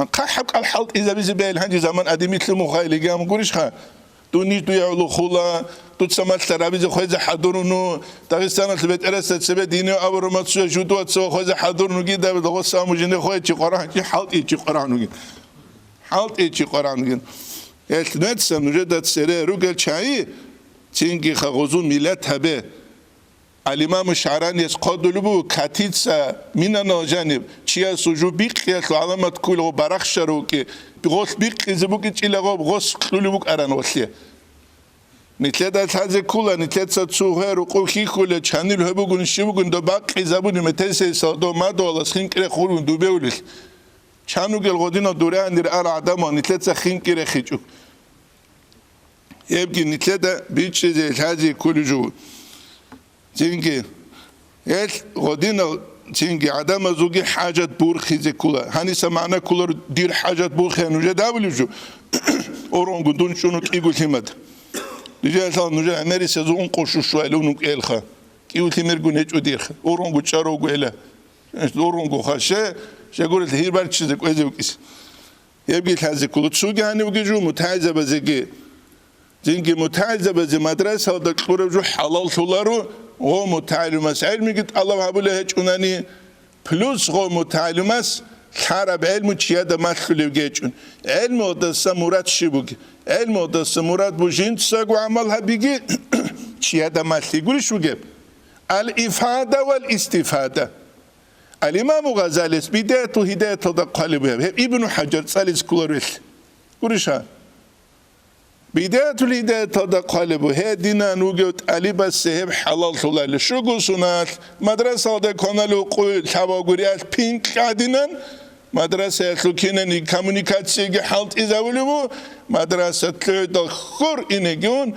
B: قحب الحلط إذا بيزبال هنجي زمان أدميت لمخايل جام قريش خا دونيش دو يعلو خلا تسمى ترابيز خويز حضرونو داغستان البيت أرست سبب ديني أو رماتسو جودو تسو خويز حضرونو جدا بدو سامو جنة خويز شي قرآن شي حلط إيه شي قرآن وجين حلط إيه شي قرآن وجين يلتنات سنوجدت سرير رجل شاي تينكي خغزون ميلاد هبه الإمام الشعراني يسقط له كاتيتسا من الجانب شيء سجوا بيق علامة كل وبرخ شروكي بغوث بيق إذا بوك تيلاقو بغوث كل بوك أران وثليه نتلات هذا كله نتلات ساتسوهر وقوكي كله شانيل هبوكون شبوكون دباق إذا بوني متنسي صادو ما دولا سخين كره خورون دوبيولك شانو قل غدينا دوران دير أرى عدما نتلات سخين كره خيجو يبقى نتلدا بيتش زي هذه كل جو تيجي غدينا تيجي عدم زوجي حاجة بورخي زي كلها هني سمعنا كلر دير حاجة بورخي نوجد أول جو أورون قدون شنو كيقول همد نجى صار نجى عمري سزون قشوا شوي لونك إلخا كيقول تمر قنيت وديرخ أورون قد شارو قيله أورون قخشة شقول الهير بارد شيء كويس وكيس يبقى هذا كله تسوق يعني وجو متعزة بزكي تيجي متعزة بز مدرسة هذا كبر جو حلال شلارو هو متعلمس علمي قلت الله هبله هيك أناني بلوس هو متعلمس حرب علم تشياده مدخل يجون علم ودرس مراد شبوك علم ودرس مراد بوجين تساق وعملها بيجي تشياده مدخل يقول شو جاب الإفادة والاستفادة الإمام غزالي بداية هداية قلبه ابن حجر سالس كلوريس قريشها بداية الهداية قلبه هدينا نوجد علي بس هب حلال طلال شو قصونات مدرسة ده كنا لو قول شبابوريات بينك عدينا مدرسة لكنني كوميونيكاسيون حالت إذا ولو مدرسة الخور إنجون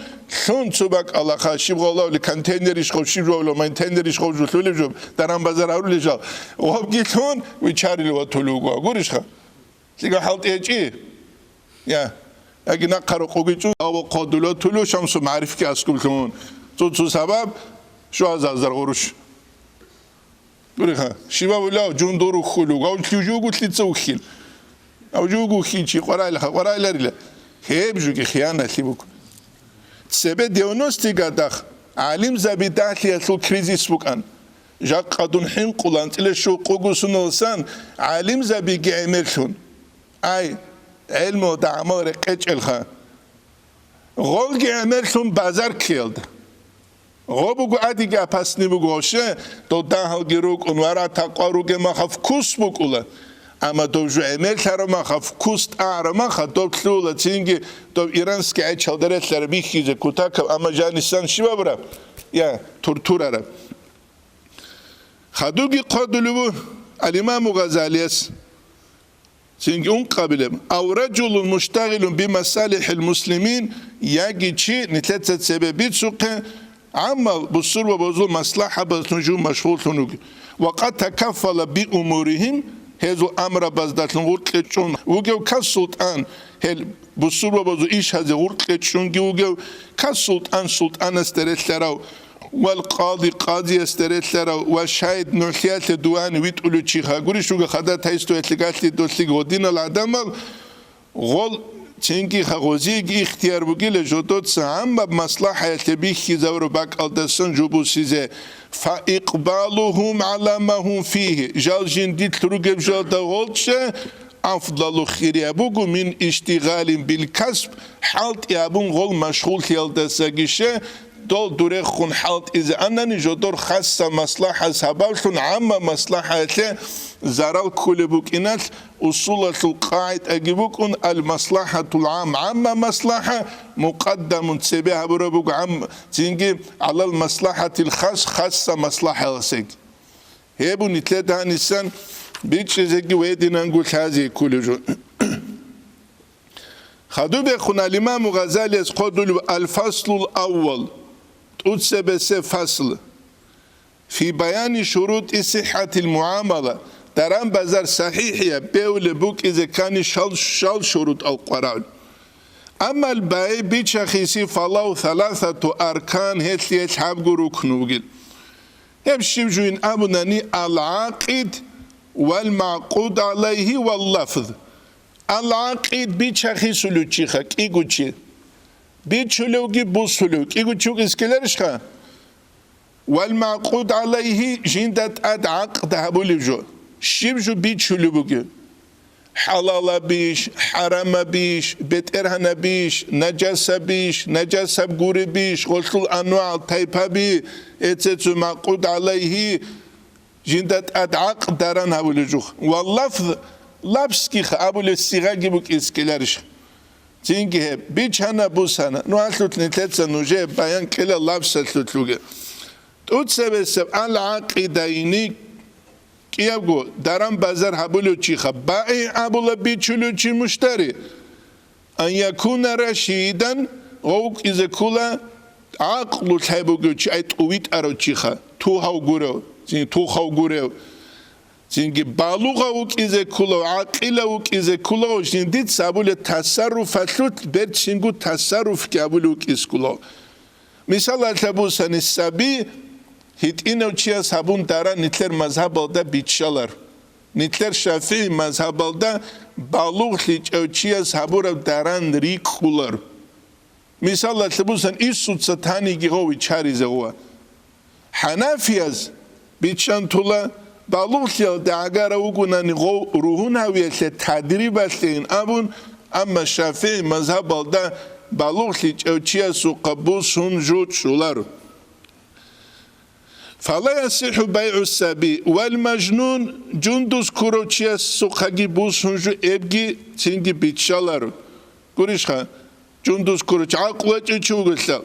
B: شون سباق الله خاشيب الله لكنتينريش خاشيب الله ما ينتينريش خاشيب طول جو درام بازار أول جال وهم جيتون ويشاري لو طلوع قريش خا تيجي حالت إيجي يا اگه نقرا قوگیچو او قادلو طلوع شمس معرفی که اسکول کن تو سبب شو از غروش بريخا شباب ولا جون دورو خلو او تجو قلت لي تسوخيل او جو خيچي قراي لا هيب جو خيانه ليبوك سبب ديagnostika داخ عالم زبيدات يسو كريزيس بوكان جاك قدون حين قلانت الى شو قوغسونسان عالم زبيغي عملتون اي علم دعمار قچ الخا غولگي عملتون بازار كيلد غوبو اديگه پس نمیگوشه تو ده گیروک اونورا تقارو که ما خف کوس بکوله اما تو جو امل تر ما خف کوست آرما خطاب تلوله تینگی تو ایرانسکی ای چالدرت لر بیخیزه کوتاک اما جانستان شیوا برا یا تورتور عرب خدوگی قادلو الامام غزالی است تینگی اون قبلم او رجل مشتغل بمصالح المسلمين یکی چی نتلت سببی سوقه عمل بصر وبزول مصلحة بسنجو مشغول تنوغ وقد تكفل بأمورهم هذو أمر بزدت نغورت لتشون وجو كسلطان هل بصر وبزول إيش هذا غورت لتشون وجو كسلطان سلطان استرت لراو والقاضي قاضي استرت لراو والشاهد نوحيات دوان ويتقولوا تشيخا قولي شو خدا تايستو اتلقات لدوسلق ودين العدم غول تینگی خواهی اختیار بگیره جدود سهم با مصلحه تبیخی زور باک آدرسان جبوسیزه فاقبالهم على ما هم فيه جال جندیت تروگب جاده غلطشه أفضل خير يبوغو من اشتغال بالكسب حالت يابون غل مشغول خيال ساقشه دول دوره خون حالت إذا أنني جدور خاصة مصلحة سببتون عامة مصلحة زرال كل بوكينات أصولة القاعد أجيبوكن المصلحة العام عامة مصلحة مقدم تسبيها بربوك عام تنجي على المصلحة الخاص خاصة مصلحة لسك هيبو نتلاتها نسان بيتش زكي ويدنا نقول هذه كل جو خدو بيخونا الإمام غزالي يقول الفصل الأول تسبس فصل في بيان شروط صحة المعاملة تران بازار صحيحية بيول بوك إذا كان شال شروط القرآن أما الباقي بيتشخيسي فلو ثلاثة أركان هيت يتحب ركنوغل يبشي جوين أبناني العاقد والمعقود عليه واللفظ العاقد بيتشخيسو لوتشيخك إيقوتشي بيتشلوغي بوسلوك إيقوتشوك إسكيلرشخا والمعقود عليه جندت أد عقد هبولي جو شيبجو بيتشلوغي حلال بيش حرام بيش بيت إرهن بيش نجاسة بيش نجاسة بغوري بيش غلط الأنواع تايبا بي اتسو معقود عليه جندت أد عقد داران هبولي جو واللفظ لابسكيخ أبولي السيغاقي بوك إسكيلرش تينجي بيش هنا بوس هنا نوعثلت نتلتسا نوجه بيان كلا لابسلت لوغي تسبب العقيديني كيابو دارم بازار هبولو تشيخ بائع ابولا بيتشلو تشي مشتري ان يكون رشيدا غوك إذا كلا عقل تحبوك أي تويت أروتشيخا توهاو غورو زين توهاو غورو زين بالغة وك إذا كلا عقل وك إذا كلا زين ديت سابول تصرف فلوت برد شنقو تصرف كابولوك إذا كلا مثال تبوسن السبي هيت إنه چيا سابون دارا نتلر مذهب الدا بيتشالر نتلر شافعي مذهب الدا بالغ ليج أو چيا سابور داران ريك خولر مثال تبوسن إيسود ستاني جيغوي چاري زغوا حنافياز بيتشان تولا بالغ ليال دعاقار وقونا نغو روحون هاوية تدريب أسلين أبون أما شافعي مذهب الدا بالغ ليج أو چيا سو قبوس هنجود شولر فلا يصح بيع السبي والمجنون جندوس كروتشيا سوخاجي بوس هنجو ابجي تينجي بيتشالر قريشخا جندوس كروتش عقوة تشوغسا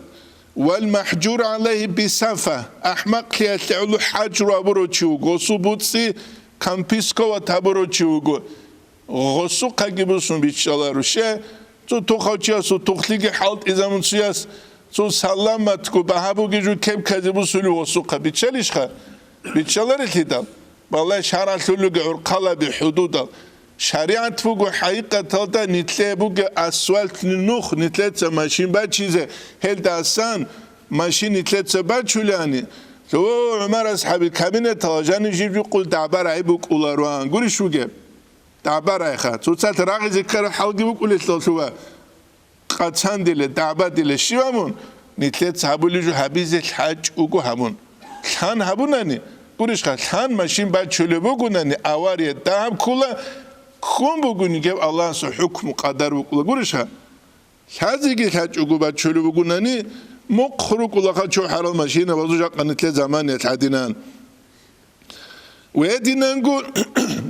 B: والمحجور عليه بسافة أحمق ليتعلو حجر أبرو تشوغو غصو بوتسي كامبيسكو وتابرو تشوغو غصو قاجي بوسون بيتشالر شا تو توخوتشيا سو توخليجي حالت إذا من سياس سو سلامت کو بهابو گیجو کم کذبو سلو وسوق بیچلیش خا بیچلر الهدال والله شرع سلو عرقلا بحدود شریعت فوق حقیقت تا نتله بوگ اسفالت نوخ نتله ماشین با چیزه هل داستان ماشین نتله با چولانی تو عمر اصحاب کابینه تاجانی جیب قول دعبر عیبوک اولروان گوری شو گه دعبر عیخات تو سات راقی ذکر حلقی بوک اولت شو قطعاً دل دعوت دل شیوامون نیتلت صحابولی جو حبیز الحج اوگو همون خان همونانی گوریش خان ماشین بعد چلو بگونانی آواریه دام کلا خون بگونی که الله سو حکم قدر بکلا گوریش خازی که الحج اوگو بعد چلو بگونانی مقخرو کلا خد چو حرال ماشینه وزو جاقا نیتلت زمان یتحدینان و دینان گو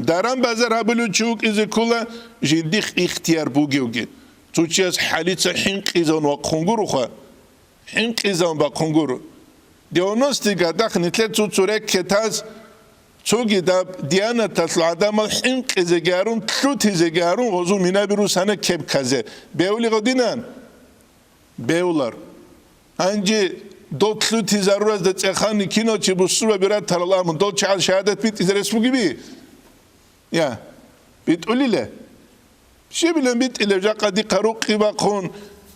B: دارم بازار هبلو چوک ایزی کلا جندیخ اختیار بوگیوگی تو چی از حالیت حنقیزان و کنگورو خواه حنقیزان با کنگورو دیونوستی گداخ نیتله تو چورک کتاز چوگی داب دیانه تسل آدم حنقیزه گارون تلوتیزه گارون غزو مینا بیرو سنه کب کزه بیولی قدینان بیولار هنجی دو تلوتیزه رو از دت اخانی کینو چی بسر و بیرد ترالامون دو چهل شهادت بیت ایز رسمو گیبی یا بیت اولیله شي بلن بيت إلى جاقة دي قروق كيبا قون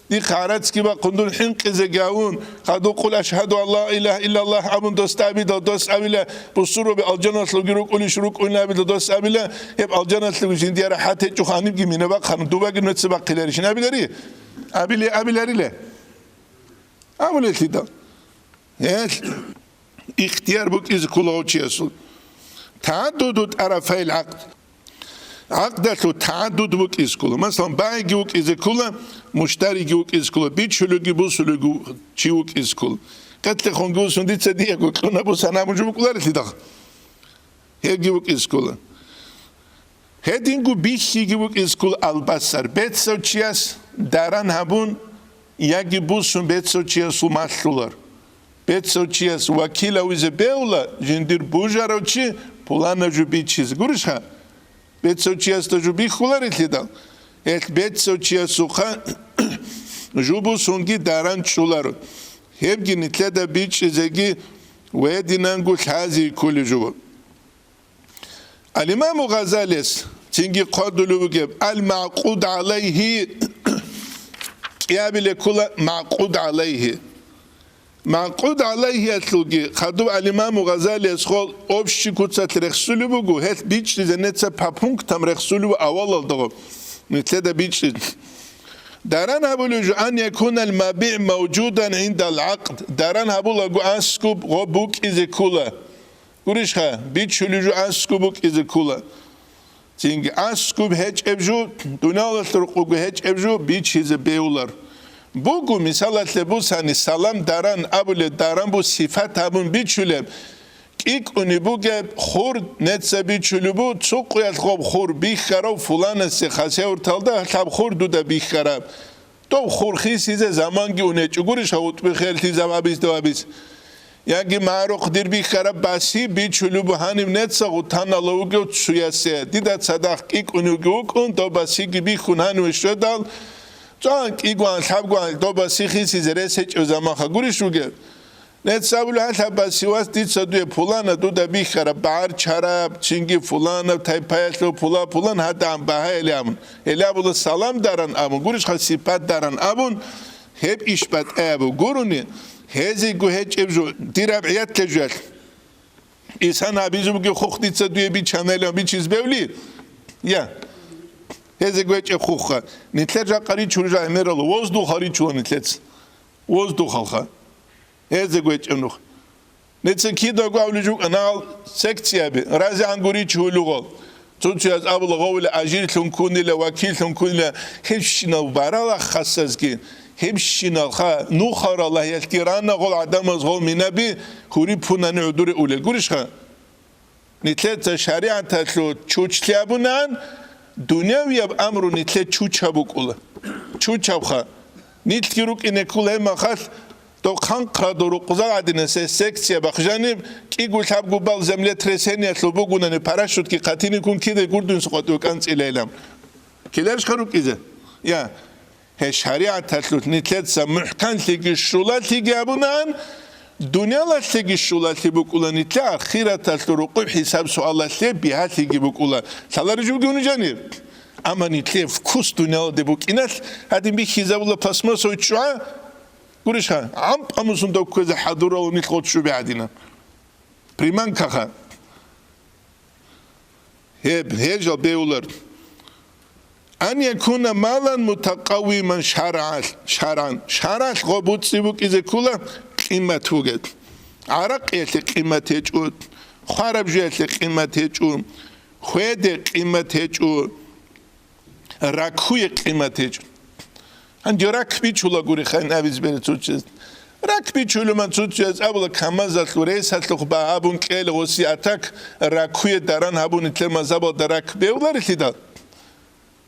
B: دي خارتس كيبا قندون حنق زجاون قدو قل أشهد أن لا إله إلا الله عبد دوست أبيدا دوست أبيلا بصورو بالجنة لجروك قولي شروك قلنا أبيدا دوست أبيلا يب الجنة لجين ديارة حتى جو خانم جي مينا بق خانم دوبا جنة سبق كلاريش نابيلاري أبيلاري له أبيلاري تدا اختيار بك إذا كله شيء تعدد طرفي العقد عقدته تعدد وك إسكولا مثلا باي جوك إسكولا مشتري جوك إسكولا بيتشلو جبوسلو جو تشيوك إسكول قتل خنجوس وندي تصدق كنا بس أنا مجموع كلار تدخ هي جوك إسكولا هدينجو بيشي جوك إسكول البصر بيتسو تشياس داران هبون يجي بوسون بيتسو تشياس وماسلولار بيتسو تشياس وكيلا ويزبيولا جندير بوجارو تشي بولانا جو بيتشيز غورشها بيتسو تشياس تجو بيخولار الهدال بيتسو تشياس سوخا جوبو سونجي داران تشولار هبجي نتلدا بيتش زيجي ويدينانجو الحازي كل جوبو الإمام غزاليس تنجي قادلو بجيب المعقود عليه يابل كل معقود عليه معقود عليه أتلوجي خدو الإمام غزالي أسخال أبشي كتسات رخصولو بگو هت بيتش لزنتسا بابونك تم رخصولو أول الدغو نتلدا بيتش داران هبولو أن يكون المبيع موجودا عند العقد داران هبولو أسكوب غبوك إذا كولا قريش خا بيتش لجو أسكوبوك إذا كولا تينج أسكوب هج أبجو دونال ترقوغو هج أبجو بيتش إذا بيولار بگو مثالت لبوس هنی سلام دارن ابول دارن بو صفت همون بیچولم ایک اونی بگه خورد نتسه بیچولو بود چو قویت خوب خور بیخراب فلان است خاصه ورتالده تب خور دوده بیخراب تو خورخی سیزه زمان گی اونه چگورش هوت بخیل تیزه وابیز دو وابیز یعنی معروق دیر بیخراب باسی بیچولو بو هنیم نتسه غوتان اللهوگه و چویسه دیده صدق ایک اونی گوک اون دو باسی گی بیخون هنوش دال Tonk iguan sabguan doba sikhisi zereseç özamaha gurişuge. Net sabulu hatta Sivas ditsaduye pulana duda bixara bar çarap çingi fulana taypayaslo pulan hatta baha elamın. Elabulu salam daran amun guriş hasipat daran amun hep işbat abu guruni hezi guheç evzu dirabiyat tecel. İnsan abizum ki hukuk ditsaduye bir çanela bir çizbevli. Ya. Hezi guheç hukuk. Nitler jakari çurja emeralı vozdu hari çuva nitlets. Vozdu halka. Hezi guheç enuh. Netse ki da gavlucuk anal sektsiya bi. Razi anguri çuğuluğol. Tutuyaz abla gavle ajir tlunkunile vakil tlunkunile hepşinav barala khassazki. Hepşinav ha nukhar Allah yeltirana gol adamaz gol minabi huri punani uduri ulel. Gurişha. Nitlet şariata tlu çuçliyabunan Dünyaviyab amru nitle çuçabuk ula. Çuçabha. Nitkiruk inekule mahal do kankra doru kuza adine se seksiya bakjani ki gulhab gubal zemle tresenia slobugunani paraşut ki katini kun ki de gurdun suqatu kans ilaylam. Kiler şaruk ize. Ya he şariat taslut nitlet sa muhkan ligi şulat ligi abunan Dünyalar ligi şulat ligi ula nitle ahiret tasluruqu hisab sualat ligi bihat ligi bukula. Salarıcı günücani. Ama nitle fkus dünyalı de buk inat hadi bir hizabula pasma soyçua Gurişha, amp amusun dokkuze hadura o nitqot şu biadina. Priman kaka. Hep hecel beyular. An yekuna malan mutakavviman şaran. Şaran gobut sibuk ize kula kıymet huget. Arak yeti kıymet heçu. Kharab yeti kıymet heçu. Huede kıymet heçu. Rakhuye kıymet heçu. Hani rakbi çula guri khan aviz beni tutacağız. Rakbi çulu man tutacağız. Abla kamazat lure satlık bahabun kele osi atak rakhuye daran habun itler mazaba darak beyular itidal.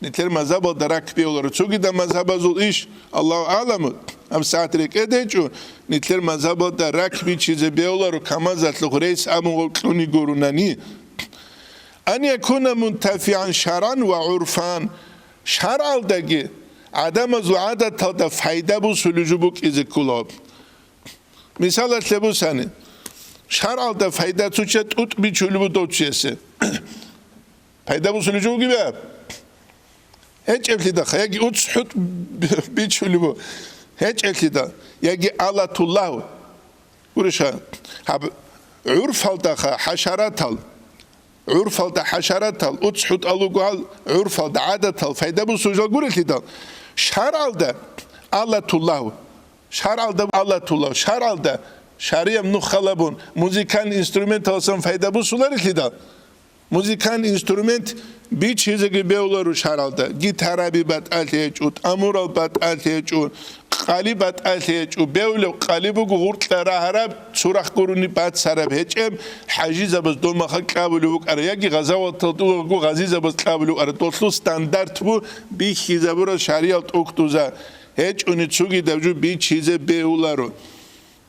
B: Nitler mazaba darak beyular. Çoğu da mazaba zul iş. Allahu alamı. Am saatrik edecu. Nitler mazaba darak bir çize beyular. Kamazat lure sabun kluni gorunani. An yekuna muntafian şaran ve urfan. Şaraldagi Adam az adet da fayda bu sülücü bu izi kulab. Misal etle bu sani. Şaral da fayda tuçet ut bir çölü bu doçyesi. Fayda bu sülücü bu gibi. Hiç evlida. Yagi ut şut bir çölü bu. Hiç evlida. Yagi alatullah. Buruşa. Urfal da haşaratal. Urfal da haşaratal. Ut şut alugal. Urfal da adetal. Fayda bu sülücü gurelida. Şaralda Allatullahu. Şaralda Allatullahu. Şaralda şariyem nuhalabun. Müzikal instrument olsan fayda bu sular ikida. Müzikal instrument bir çize gibi olur şaralda. Gitara bir bat alteçut, amural bat alteçut, qali bat alteçut. Böyle qali bu gurtlara harab surak kuruni bat sarab heçem haciz abaz dolma kabulu bu araya ki gazavat tatu bu gaziz abaz kabulu ara totlu standart bu bir hizabura şariat oktuza heç onu çugi devcu bir çize beularu.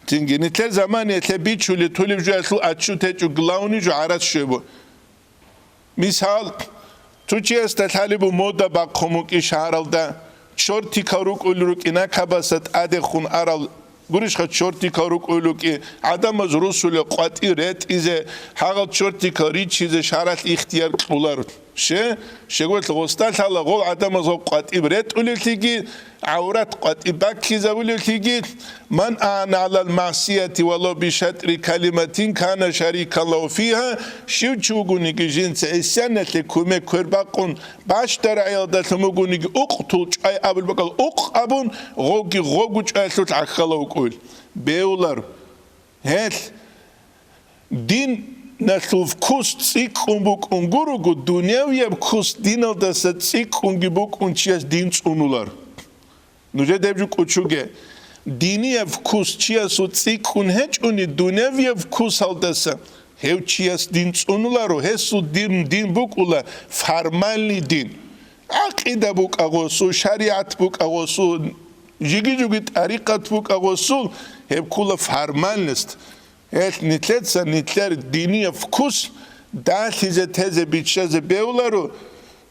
B: Çünkü nitler zaman etle bir çuli tulivcu aslu açu teçu glaunicu arat şu bu. Misal Türkiye talibu moda bakımuk işaralda şorti karuk uluruk ina kabasat adekun aral gurişha şorti karuk uluk adamaz rusule qati ret ize hagal şorti kari çize şarat ihtiyar ular şegot gostal hala gol adamaz qati ret ulultigi avrat qati bakiza ulultigi man ana alal masiyeti valla bi şatri kalimatin kana şarikallahu fiha şivçuguni ki jinse isyanete kume kurbaqun baştar ayadatumu guni uqtul ay abul bakal uq abun gogi goguç asut akhalu kul beular het din nasuf kust sik umbuk ungurugu dunyaviye kust dinal da sik ungibuk unçiyas din unular Nuce devcuk uçuge dini vkus çiyas utsik un heç uni dunyaviye vkus aldasa hev çiyas din unularo hesu din buk ula farmalni din akide buk agosu şariat buk agosu jigi tarikat buk agosu hev kula farmalnist et nitletsa nitler dini vkus da size teze biçeze beularu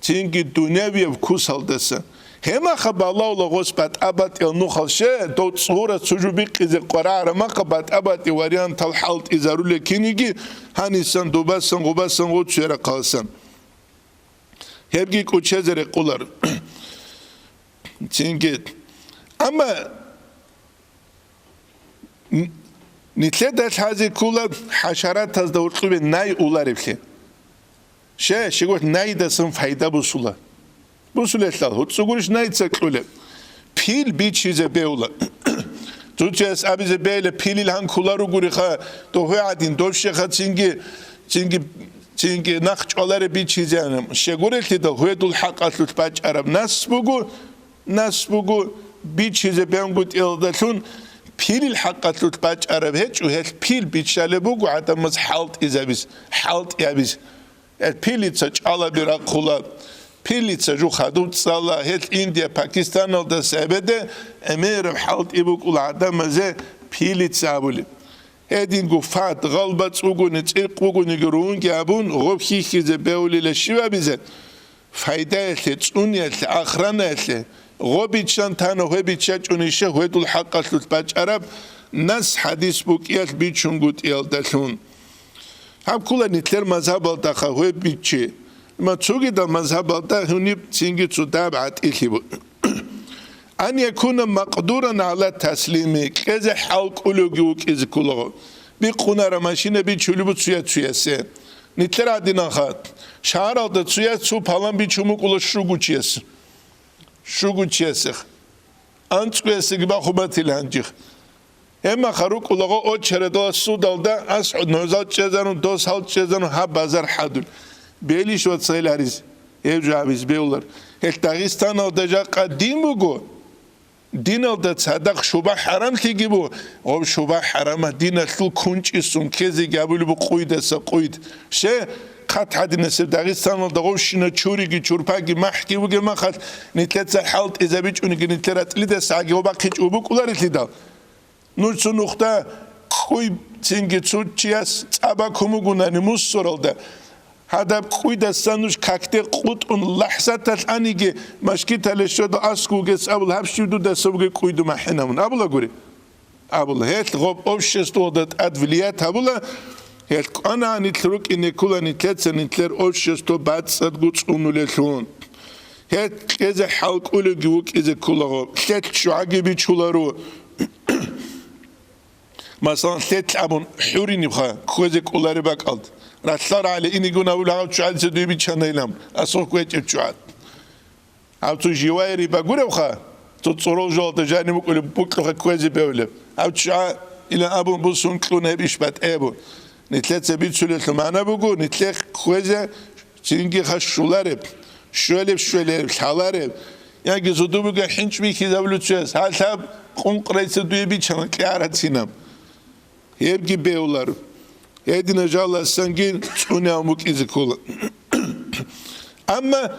B: çünkü dunyaviye vkus aldasa هما خبالله لغوسبت أبت النخل شيء دوت صورة سجوبك إذا قرار ما قبت أبت وريان تلحلت إذا رول كينيجي هنيسان دوباسن غباسن غوتشير قاسن هبجي كوتشزر قولر تينجت أما نتلدت هذه كلها حشرات تزدور قبل ناي أولار بخير شيء ناي دسم فايدة بسولا بسولا تلال هو تسوغورش ناي تسكوله پیل بی چیزه بیولا تو چیز آبیزه بیله پیلی لحن کولارو گوری خواه تو هوی عدین دوشه خواه چینگی نخچ آلاره بی چیزه هنم شگوره که دا هوی دول حقات لط بچ عرب نس بگو بی چیزه بیان گود ایلدتون پیلی الحقات لط بچ عرب هیچ و هیچ پیل بی چاله بگو عدم مز حالت ایزابیز حالت یابیز پیلی تساچ آلا بیرا کولا پیلیت جو خدود سالا هیچ ایندیا پاکستان ال دست عبده امیر حالت ایبوک اولاد مزه پیلیت سابولی هدین گفت غلبت اوگونی تیق اوگونی گرون گابون غب خیز بیولی لشیو بیزن فایده ات اونیت آخرانت غبیچان تنها غبیچات اونیشه غدول حقات لط بچ عرب نس حدیث بوکیت بیچون گود ایالدتون هم کلا نیتلر مذهب الدخه غبیچه ما تشوقي دا مذهب ده هني تيجي تتابعت إلهي أن يكون مقدورا على تسليمه كذا حلق أولوجيوك إذا كله بيقونا رماشينه بيشولي بتسوية سه نتلرا دينا خات شهر aldı تسوية سو falan بيشومك ولا شو جيسخ أنت كويس gibi خباتي لانجيخ اما خروق ولغو او چردا سو دالدا اسعد نوزات چزانو دو سال چزانو ها بازار حدول بیلی شد سیلاریز evcabiz beyler hek Dağistan aldaca kadim bu din alda sadak şuba haram ki gibi o şuba harama din asıl kunç isun kezi gabul bu koydasa koyd şey kat hadine se Dağistan alda o şina çuri ki çurpa ki mahki bu gema kat nitletsa halt izabiç uni ki nitleratli de sagi o bak hiç ubuk ular itlida nursu nokta koy singi çutçiyas aba kumu gunani mus soralda هذا قيد السنوش كاكتي قط لحظة الآنيجي مشكلة للشدة أسكو جس أبل هبشي دو ده سوق قيد ما حنا من أبلا قولي أبلا هيت غب أوشش تودت أدفليات أبلا هيت أنا نتلوك إن كل نتلت نتلر أوشش تو بعد صدقوش أنولشون هيت إذا حلق أولو جوك إذا كله هيت شو عجيبي شولارو مثلا هيت أبون حوري نبخا خوزك أولاري باكالد راسلار على إني قلنا ولا عاد سدوي بيتشانيلام أسوق كويت بشوات أو تجيواري بقوله وخا تتصوروا جال تجاني مقول بوكله كويس بيوله أو تشع إلى أبو بوسون كلونه بيشبت أبو نتلات سبيت سلة معنا بقول نتلات كويس تيجي خش شولارب شولارب حالارب يعني جزودو بقى حنش بيكي زبلو تشاس هل تاب قنقري سدوي بيتشان كيارات سينام يبقى بيولار Edine jalla sengin unamuk izikula. Ama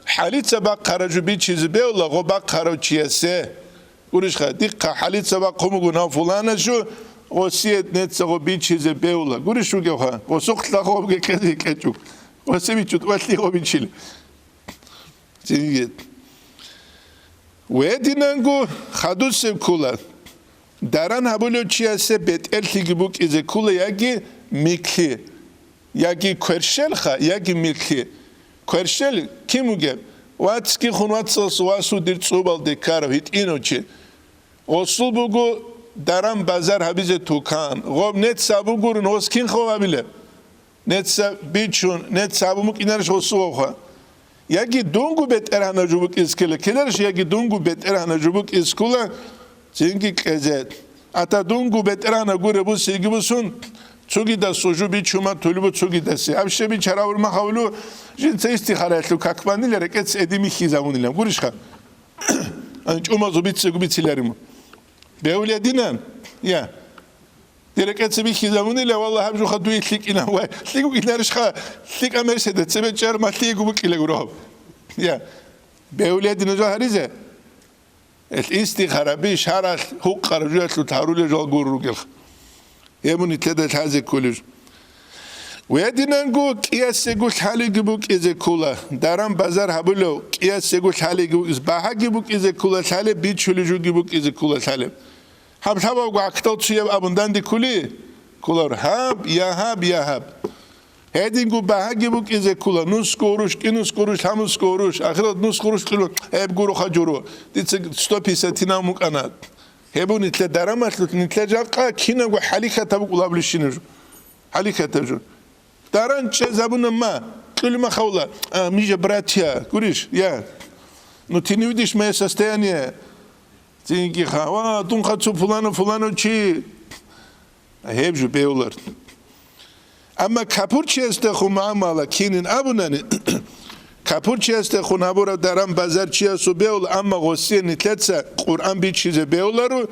B: halit bak karaju bir çizi be ola go bak karaçiyese. Gurişha dikka halit bak komu guna fulana şu o siyet netse go bir çizi be ola. Gurişu ge ha. O sokla go ge kedi keçuk. O seviçut vasli go bir çil. Singet. Ve dinango hadus sevkula. Daran habolo çiyese bet elti gibuk izikula yagi Mikli, yagi kwerşelha, yagi mikli. Kwerşel kim uge? Vatski khunvatsa suasu dir tsubal de karav hit inochi. Osul bugu daram bazar habize tukan. Gob net sabu gurun oskin khovabile. Net sa bichun, net sabumuk inarış osu oha. Yagi dungu bet erhana jubuk iskele. Kedarış yagi dungu bet erhana jubuk iskula. Çünkü kezet. Ata dungu bet erhana gure bu sevgi busun. Çugi da soju bir çuma tülübü çugi desi. Abşe bir çara vurma havlu. Jinse istiharetlu kakmanilere kets edimi hizamunilam. Gurişka. Anç umazu bitse gubitilerim. Beule dinen. Ya. Direk etse bir hizamunile vallahi habju khadu itlik ina wa. Ligu ilarışka. Lik amersedet sebet çarma ligu buk ile gurob. Ya. Beule dinen harize. El istihara bir şarat hukkar rüyetlu tarule jol gurru gel. يمون يتلدت هذا كله ويدينانغو كياسيغو حاليغبوك إذا كولا دارام بازار هبلو كياسيغو حاليغبوك إزباحاغبوك إذا كولا حالي بيتشوليجوغبوك إذا كولا حالي هب حباغو عكتو تشيب أبندان دي كولي كولار هاب يا هاب هيدينغو باحاغبوك إذا كولا نص قروش همس قروش آخرت نص قروش قلو هب قرو خجورو ديت ستوبي ستينا مكانات هبو نتلا دارام أشلوك نتلا جاقا كيناغو حاليخة تبوك لابلشينجو حاليخة تبجو دارن چه زبون ما كلمة خولا ميجا براتيا كوريش يا نو تيني وديش ما يسستانيا تينكي خوا دون خاتسو فلانو چي هيبجو بيولر اما كابورچي استخو معاملة كينين ابوناني كابورچي استخو نابورا دارن بازار چيا سو بيول اما غوسيه نتلتسا قرآن بي چيزه بيولرو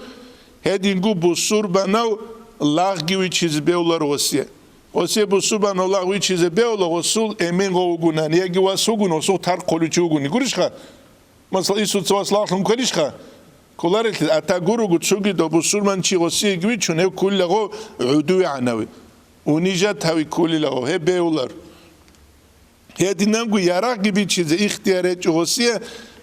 B: هيدينگو بسور باناو لاغگيوي چيزه بيولر غوسيه وسي بسبحان الله ويچيز بيولو وسول امين غوغونان يگي واسوغون وسو تار قولچوغوني گوريشخا مثلا يسو تواصلاتم كوريشخا كولارت اتا گورو گچوگي دو بسورمان چي وسي گوي چونه كلغو عدو عنوي ونيجات هاوي كلغو هي بيولر هي دينانگو ياراق gibi چيز اختيارات وسي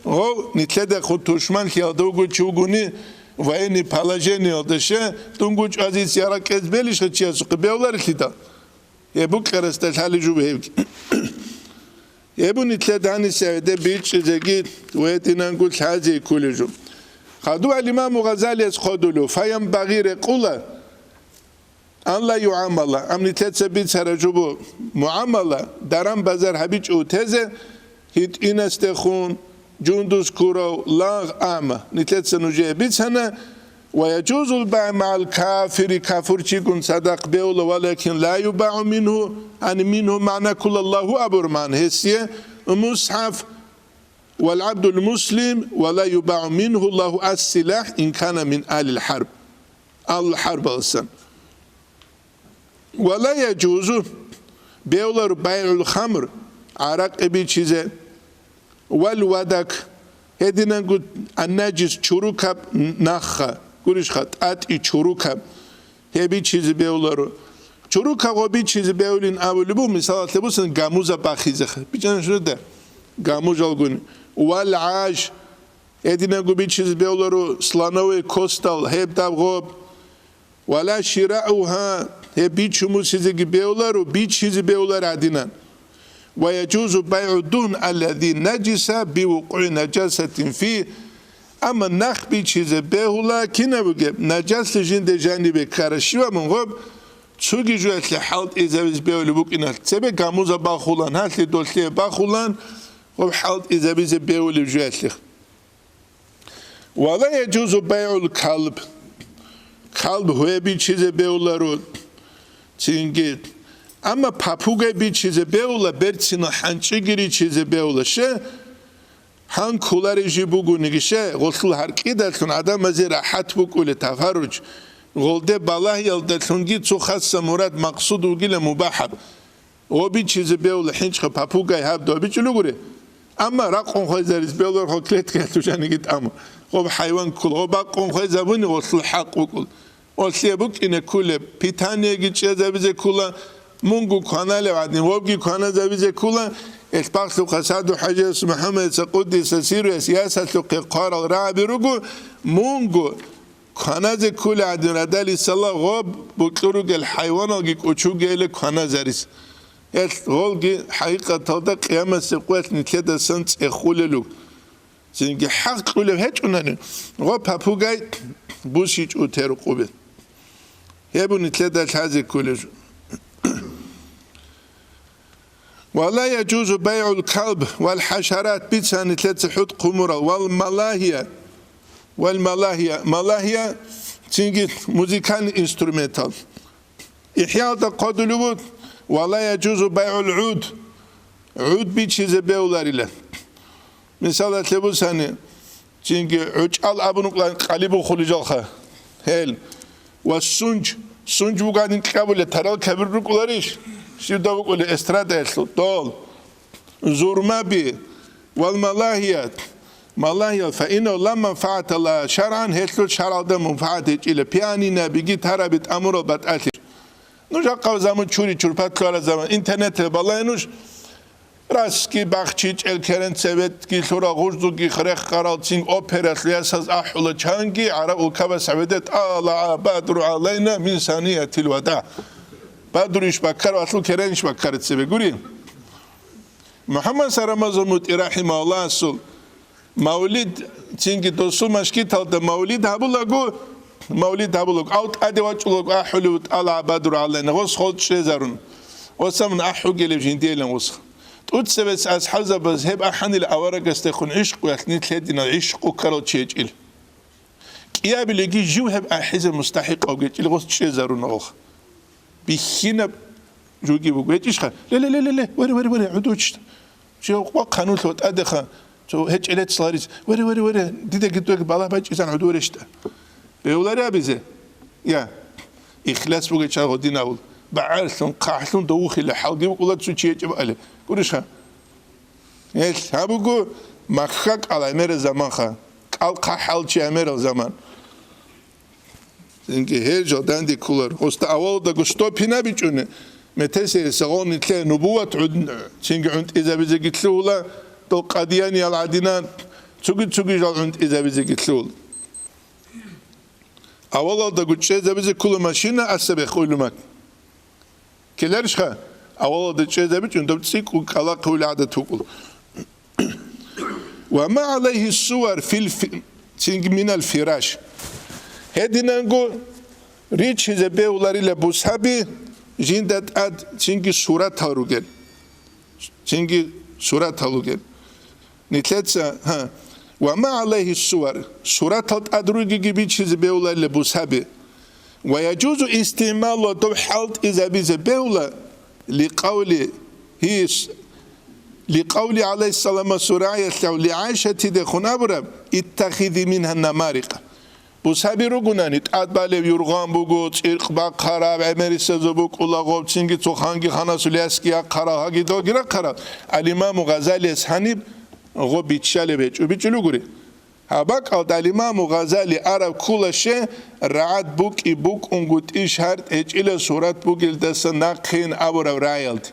B: او نتلد خود دشمن خيادو گچوغوني ويني بالاجيني odشه دونگوچ عزيز ياراق ازبليش چيز بيولر كيدا يبوك كرستال حالي جو بهيك يبون يتلداني سعيدة بيتش زجيت ويتنانقول حاجة كل جو خدوا الإمام غزالي خدوا له فينبغي قولا أن لا يعامل أم نتلت سبيت سرجوبو معاملة درام بازار حبيج أو تزه هيت إنستخون جندوس كورو لاغ أما نتلت سنوجه بيت هنا ويجوز البيع مع الكافر كافر تكون صدق بيول ولكن لا يباع منه أن منه معنى كل الله أبر معنى هسيه مصحف والعبد المسلم ولا يباع منه الله السلاح إن كان من آل الحرب الحرب أصلا ولا يجوز بيول بيع الخمر عرق بيتشيزه والودك هدينا نقول النجس شروكب نخا گوریش خط ات چروکم هبی چیزی بیولارو چروکا قبی چیزی بیولین اولی بو مثال تبوسن گاموزا باخیزه خ بیچن شده گاموز alguni والعاج ادینا گوبی چیزی بیولارو سلانوی کوستال هب دغوب ولا شراؤها هبی چمو چیزی بیولارو بی چیزی بیولار ادینا ويجوز بيع الدهن الذي نجس بوقوع نجاسة فيه اما نخ بی چیزه بهولا کی نبگه نجس جنده جانبه کرشی و من خب چوگی جو اصلی حالت ایزویز بهولی بک این هست سبه گاموزا باخولان هستی دولتی باخولان خب حالت ایزویز بهولی جو اصلی ولا يجوز بيع الكلب كلب هو بی چیزه بهولا رو چینگه اما پاپوگه بی چیزه بهولا برچینا حنچه گیری چیزه بهولا شه هان كولاري جيبوغو نيجيشه غسل هركيدالتون آدم ازي راحت بكو لتفرج غلده بالله يلدالتون جي تو خاصة مراد مقصود وگيله مباحب و بي چيز بيول حينش خب پاپوگاي هب دو بي چلو گوره اما راقون خواه زاريز بيولر خو كلت كلتو جاني گيت اما خب حيوان كل خب باقون خواه زبوني غسل حق وكل غسل بك إنه كله بيتانيه گي چه زبيزه كله مونگو كاناله وعدين وبگي كانا زبيزه كله إثبات قصاد حاجة محمد سقدس سير سياسة قرار رعب رجو مونجو كناز كل عدنا دالي صلاة غاب بكروج الحيوان أجيك أشوج إلى كنازريس غالجي حقيقة هذا قيام السقوط نتلدا سنت إخوللو زينك حق ولا هيج أناني غاب بابوجاي بوشيج أترقبه يبون نتلدا هذا كله ولا يجوز بيع الكلب والحشرات بيتسان تلتحط قمرة والملاهية تنجي موسيقان انسترومنتال إحياء قدلوبود ولا يجوز بيع العود عود بيتشيز بيولار له مثلا تلبساني تنجي عجال أبنوك قليبو خلجالخا هل والسنج سنج بقادين كابل ترال كبير ركولاريش شيدا بقول استرادة دول زورما بي والملاهيات ملاهية فإنه لا منفعة الله شرعا هتلو شرع ده منفعة إلى بياني نبيجي ترى بتأمره بتأثير Nuja zaman çuri çurpatlara zaman internete balayanuş Raski bakçiç elkeren sevet ki sonra gurdu ki xrek qaralçing operas liyasaz ahula çangi ara ulkaba savedet ala badru alayna min saniyetil vada badru iş bakar aslu keren iş bakar etsebe guri Muhammed Saramazumut irahimahullah sul Mevlid çünkü dostu maşki talda Mevlid habulagu Mevlid habulug out adevaçulug ahulut ala badru alayna gos khod şezarun وسمن أحو قلب جنديلا وسخ تقول از حزب بذهب أحن الأورق استخون عشق ويحتني تلدينا عشق وكرو تشيجل كيا بلقي جوهب أحز مستحق أو جيجل غصت شيزارون أخ بيخينا جوجي بقولت إيش خا لا لا لا لا وري عدوش جو وقانون لو تأدخا جو هج إلى تصاريس وري ديدا قدوك بالله باج إنسان عدورشته بيولاري أبيزه يا إخلاص بقول شغل دينا أول بعرثون قاحلون دوخي لحالدي وقولت شو شيء جبالة قولشها إيش هابوكو مخك على أمير الزمان خا قال قاحل شيء أمير الزمان إنك هيج جدًا دي كولر وست أول ده قشطو بينا بيجونه متى سيغون نتلا نبوة عند شينك عند إذا بيزقتلولا دو قدياني العدنان تسوقي جال عند إذا بيزقتلول أول ده قشطو إذا بيزقتلو ماشينا أسبخ علومك كلارش خا أول ده شيء ده بيجون ده بتسيق وكلا قول عادة تقول وما عليه الصور من الفراش هدينا نقول ريتش زبي ولاري لبوسابي جندت أد تيجي صورة تاروجل تيجي صورة تاروجل نتلاتة ها وما عليه الصور صورة تادروجي بيتش زبي ولاري لبوسابي ويجوز استعمال دو حالت إذا بيزبيولا لقول عليه السلام سرايا لعائشة دخون أبرب اتخذي منها النمارق بوسابي رغناني تأدبالي يرغان بوغو تشيرق باق خراب عمري سزبوك الله غوب تشنگي تخانگي خانا سلياسكي خراب هاگي دوغيرا خراب الإمام غزالي اسحانيب غوب بيتشالي بيچلو غوري هباك أو الإمام غزالي عرب كل شيء رعد بوك إبوك أنقط إشهرت إيش إلى سورة بوك الدس ناقين أبو رايلت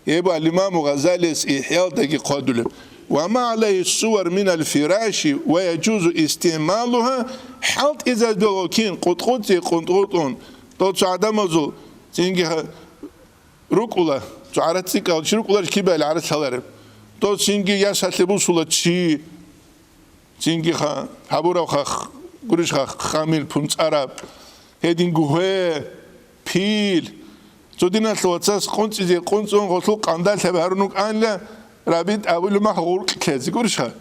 B: يبقى الإمام غزالي إحيال دقي قدله وما عليه الصور من الفراش ويجوز استعمالها حالت إذا دلوكين قطقطون توتش عدم زو تنجها ركولا تعرض سيكا شركولا كيبال عرض حلارب توتش تنجي ياسات لبوسولا تشي تنجي خا حبورا خا قرش خا خامل پونس عرب هدين گوه پیل زودينا سواتساس قنص زي قنصون غسوق قندال تبهرنوك آنلا رابط أول ما حقول كذي قرش خا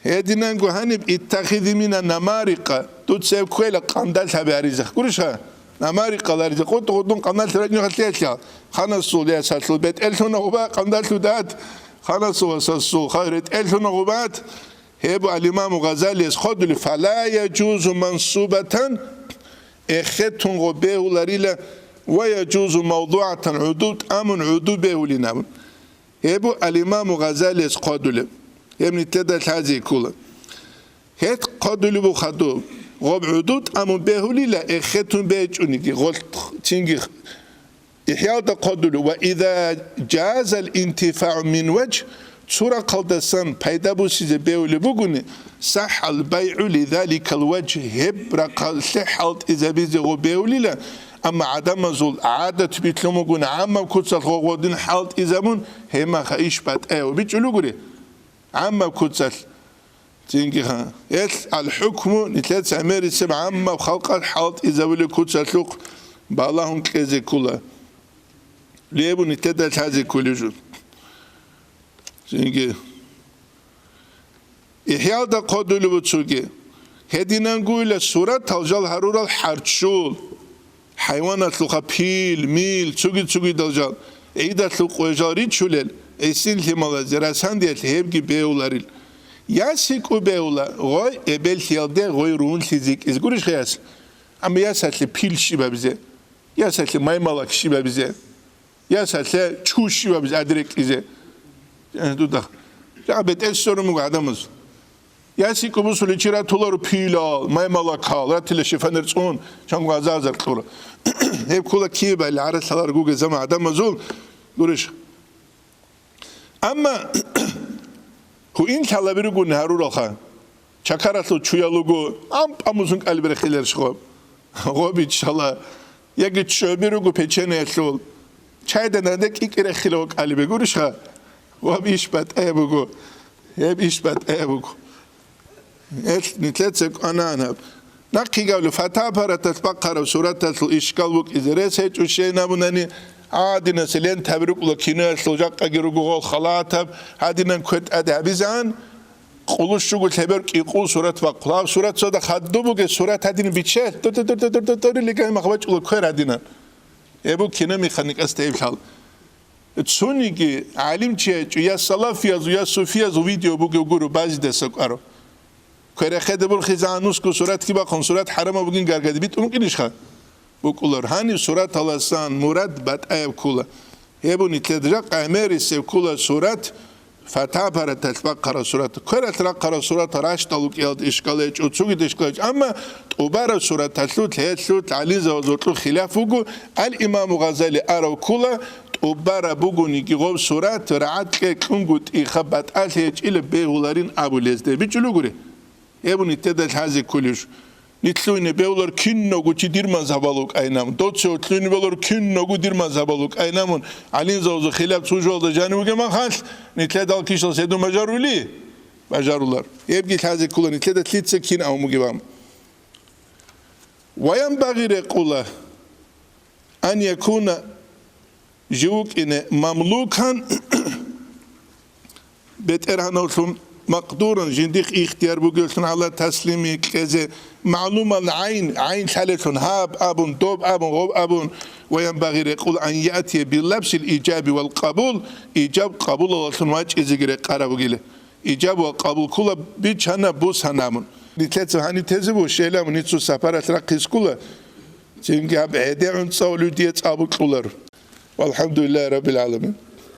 B: هدينا گوهاني اتخذي من النمارق تتسيب كويلا قندال تبهريزه قرش خا نمارق لاريزه قط قطون قندال تبهرنوك خلتيا خانا السوليا سالسول بيت ألتونا غبا قندال تدات خانا سواسول خيرت ألتونا غبات هيبو الإمام غزالي خدل فلا يجوز منصوبة إختون غبيه لريلا ويجوز موضوعة عدود أمن عدود به لنام هيبو الإمام غزالي خدل يمني تدل هذه كلها هيت خدل بو خدو غب عدود أمن به للا إختون بيجوني غلط تنجي إحياء خدل وإذا جاز الانتفاع من وجه صورة قلدسان پیدا بوسیزه بیولی بگونه صح البيع لذلك الوجه هبرا قلت حالت إذا بيزي غو بیولی لا أما عدم زول عادة بيتلومو قونه عما كتسل غوغودين حالت إذا من هما خايش بات ايو بيتشلو قولي عما كتسل تنجي خان الحكم نتلات سعميري سب عما وخلقات حالت إذا ولي كتسل لوق بالله كذي كلها ليبو نتلات هذه كل جول çünkü İhya da kodulu bu çünkü hedinan guyla surat talcal harural harçul hayvanat luqa pil mil çünkü dalcal eydat luq ojari çulel esin himala zerasan diyet hepgi beularil yasik u beula goy ebel hiyalde goy ruun fizik izguriş khayas ama yasatli pil şiba bize yasatli maymalak şiba bize yasatli çuş şiba bize adrek bize دودا جابت السر مقعدمز ياسي كبسولي شرا تولر بيلا ما ملاكال راتل شفنر تون شان غازازر قرا هيب كولا كيبا اللي عرس على رجوج زمان عدم مزول قرش أما هو إن شاء الله بيرجو نهارو رخا شكرتلو شويالوجو أموزن قلبي رخيلر شخوب غوب إن شاء الله يجي شو بيرجو بيتشني أشلول شايدا ندك إكره خلوك قلبي قرشها غوب إشبات أبوجو هيب إشبات أبوجو نتلتسك أنا نقي قبل فتاة برة البقرة وسورة الإشكال بك إذا رأيت وشيء نبونني عادنا سلين تبرك لكينا سلجاق أجرجو خلاطب عادنا كت أدعي زان قولش شو تبرك يقول سورة بقرة سورة صدق خدو بك سورة هدين بيتشة تر اللي كان مخبج لكير هدينا يبو كنا مخنك استيفال تسوني كي عالم شيء يا سلافيا يا صوفيا فيديو بك يقولوا بعض دسك أرو كره خد بول خزانوس کو صورت کی با خون صورت حرام بگین گرگدی بیت اون کیش خا بوکولر هانی صورت الاسان مراد بات اب کولا هبو نتدرق امر سو کولا صورت فتح بر تطبق صورت كره ترق صورت راش تلوك ياد اشكالج وتسوي اشكالج اما وبر صورت تسلوت هتسلوت علي زوزوت خلافو الامام غزالي ارو كولا وبر بوغوني كي غو صورت رعت كونغوت اخبات الهج الى بيولارين ابو لزده بيچلوغوري يبون يتدل هذا كلش نتلوين بيولر كن نقول تدير مذهبالوك أينام دوتشو تلوين بيولر كن نقول دير مذهبالوك أينامون علين زوج خلاف سوجو ده جاني وجمع خاص نتلدال كيشل سيدو مجارولي مجارولار يبقى هذا كله نتلدل تلت سكين أو مجيبام وينبغي لقوله أن يكون جوك إن مملوكا بترهنوتهم مقدورا جنديق اختيار بقولتن على تسليمي كذا معلومة العين عين حالتهم هاب أبون دوب أبون غوب أبون وينبغي يقول أن يأتي بلبس الإيجاب والقبول إيجاب قبول الله واج إزجر قرب قيله إيجاب وقبول كله بيجهنا بوس هنامون نتلاتة هني تزبو شيلا من نتسو سفارة رقيس كله تنجاب هدي عن صولو ديت أبو كولر والحمد لله رب العالمين.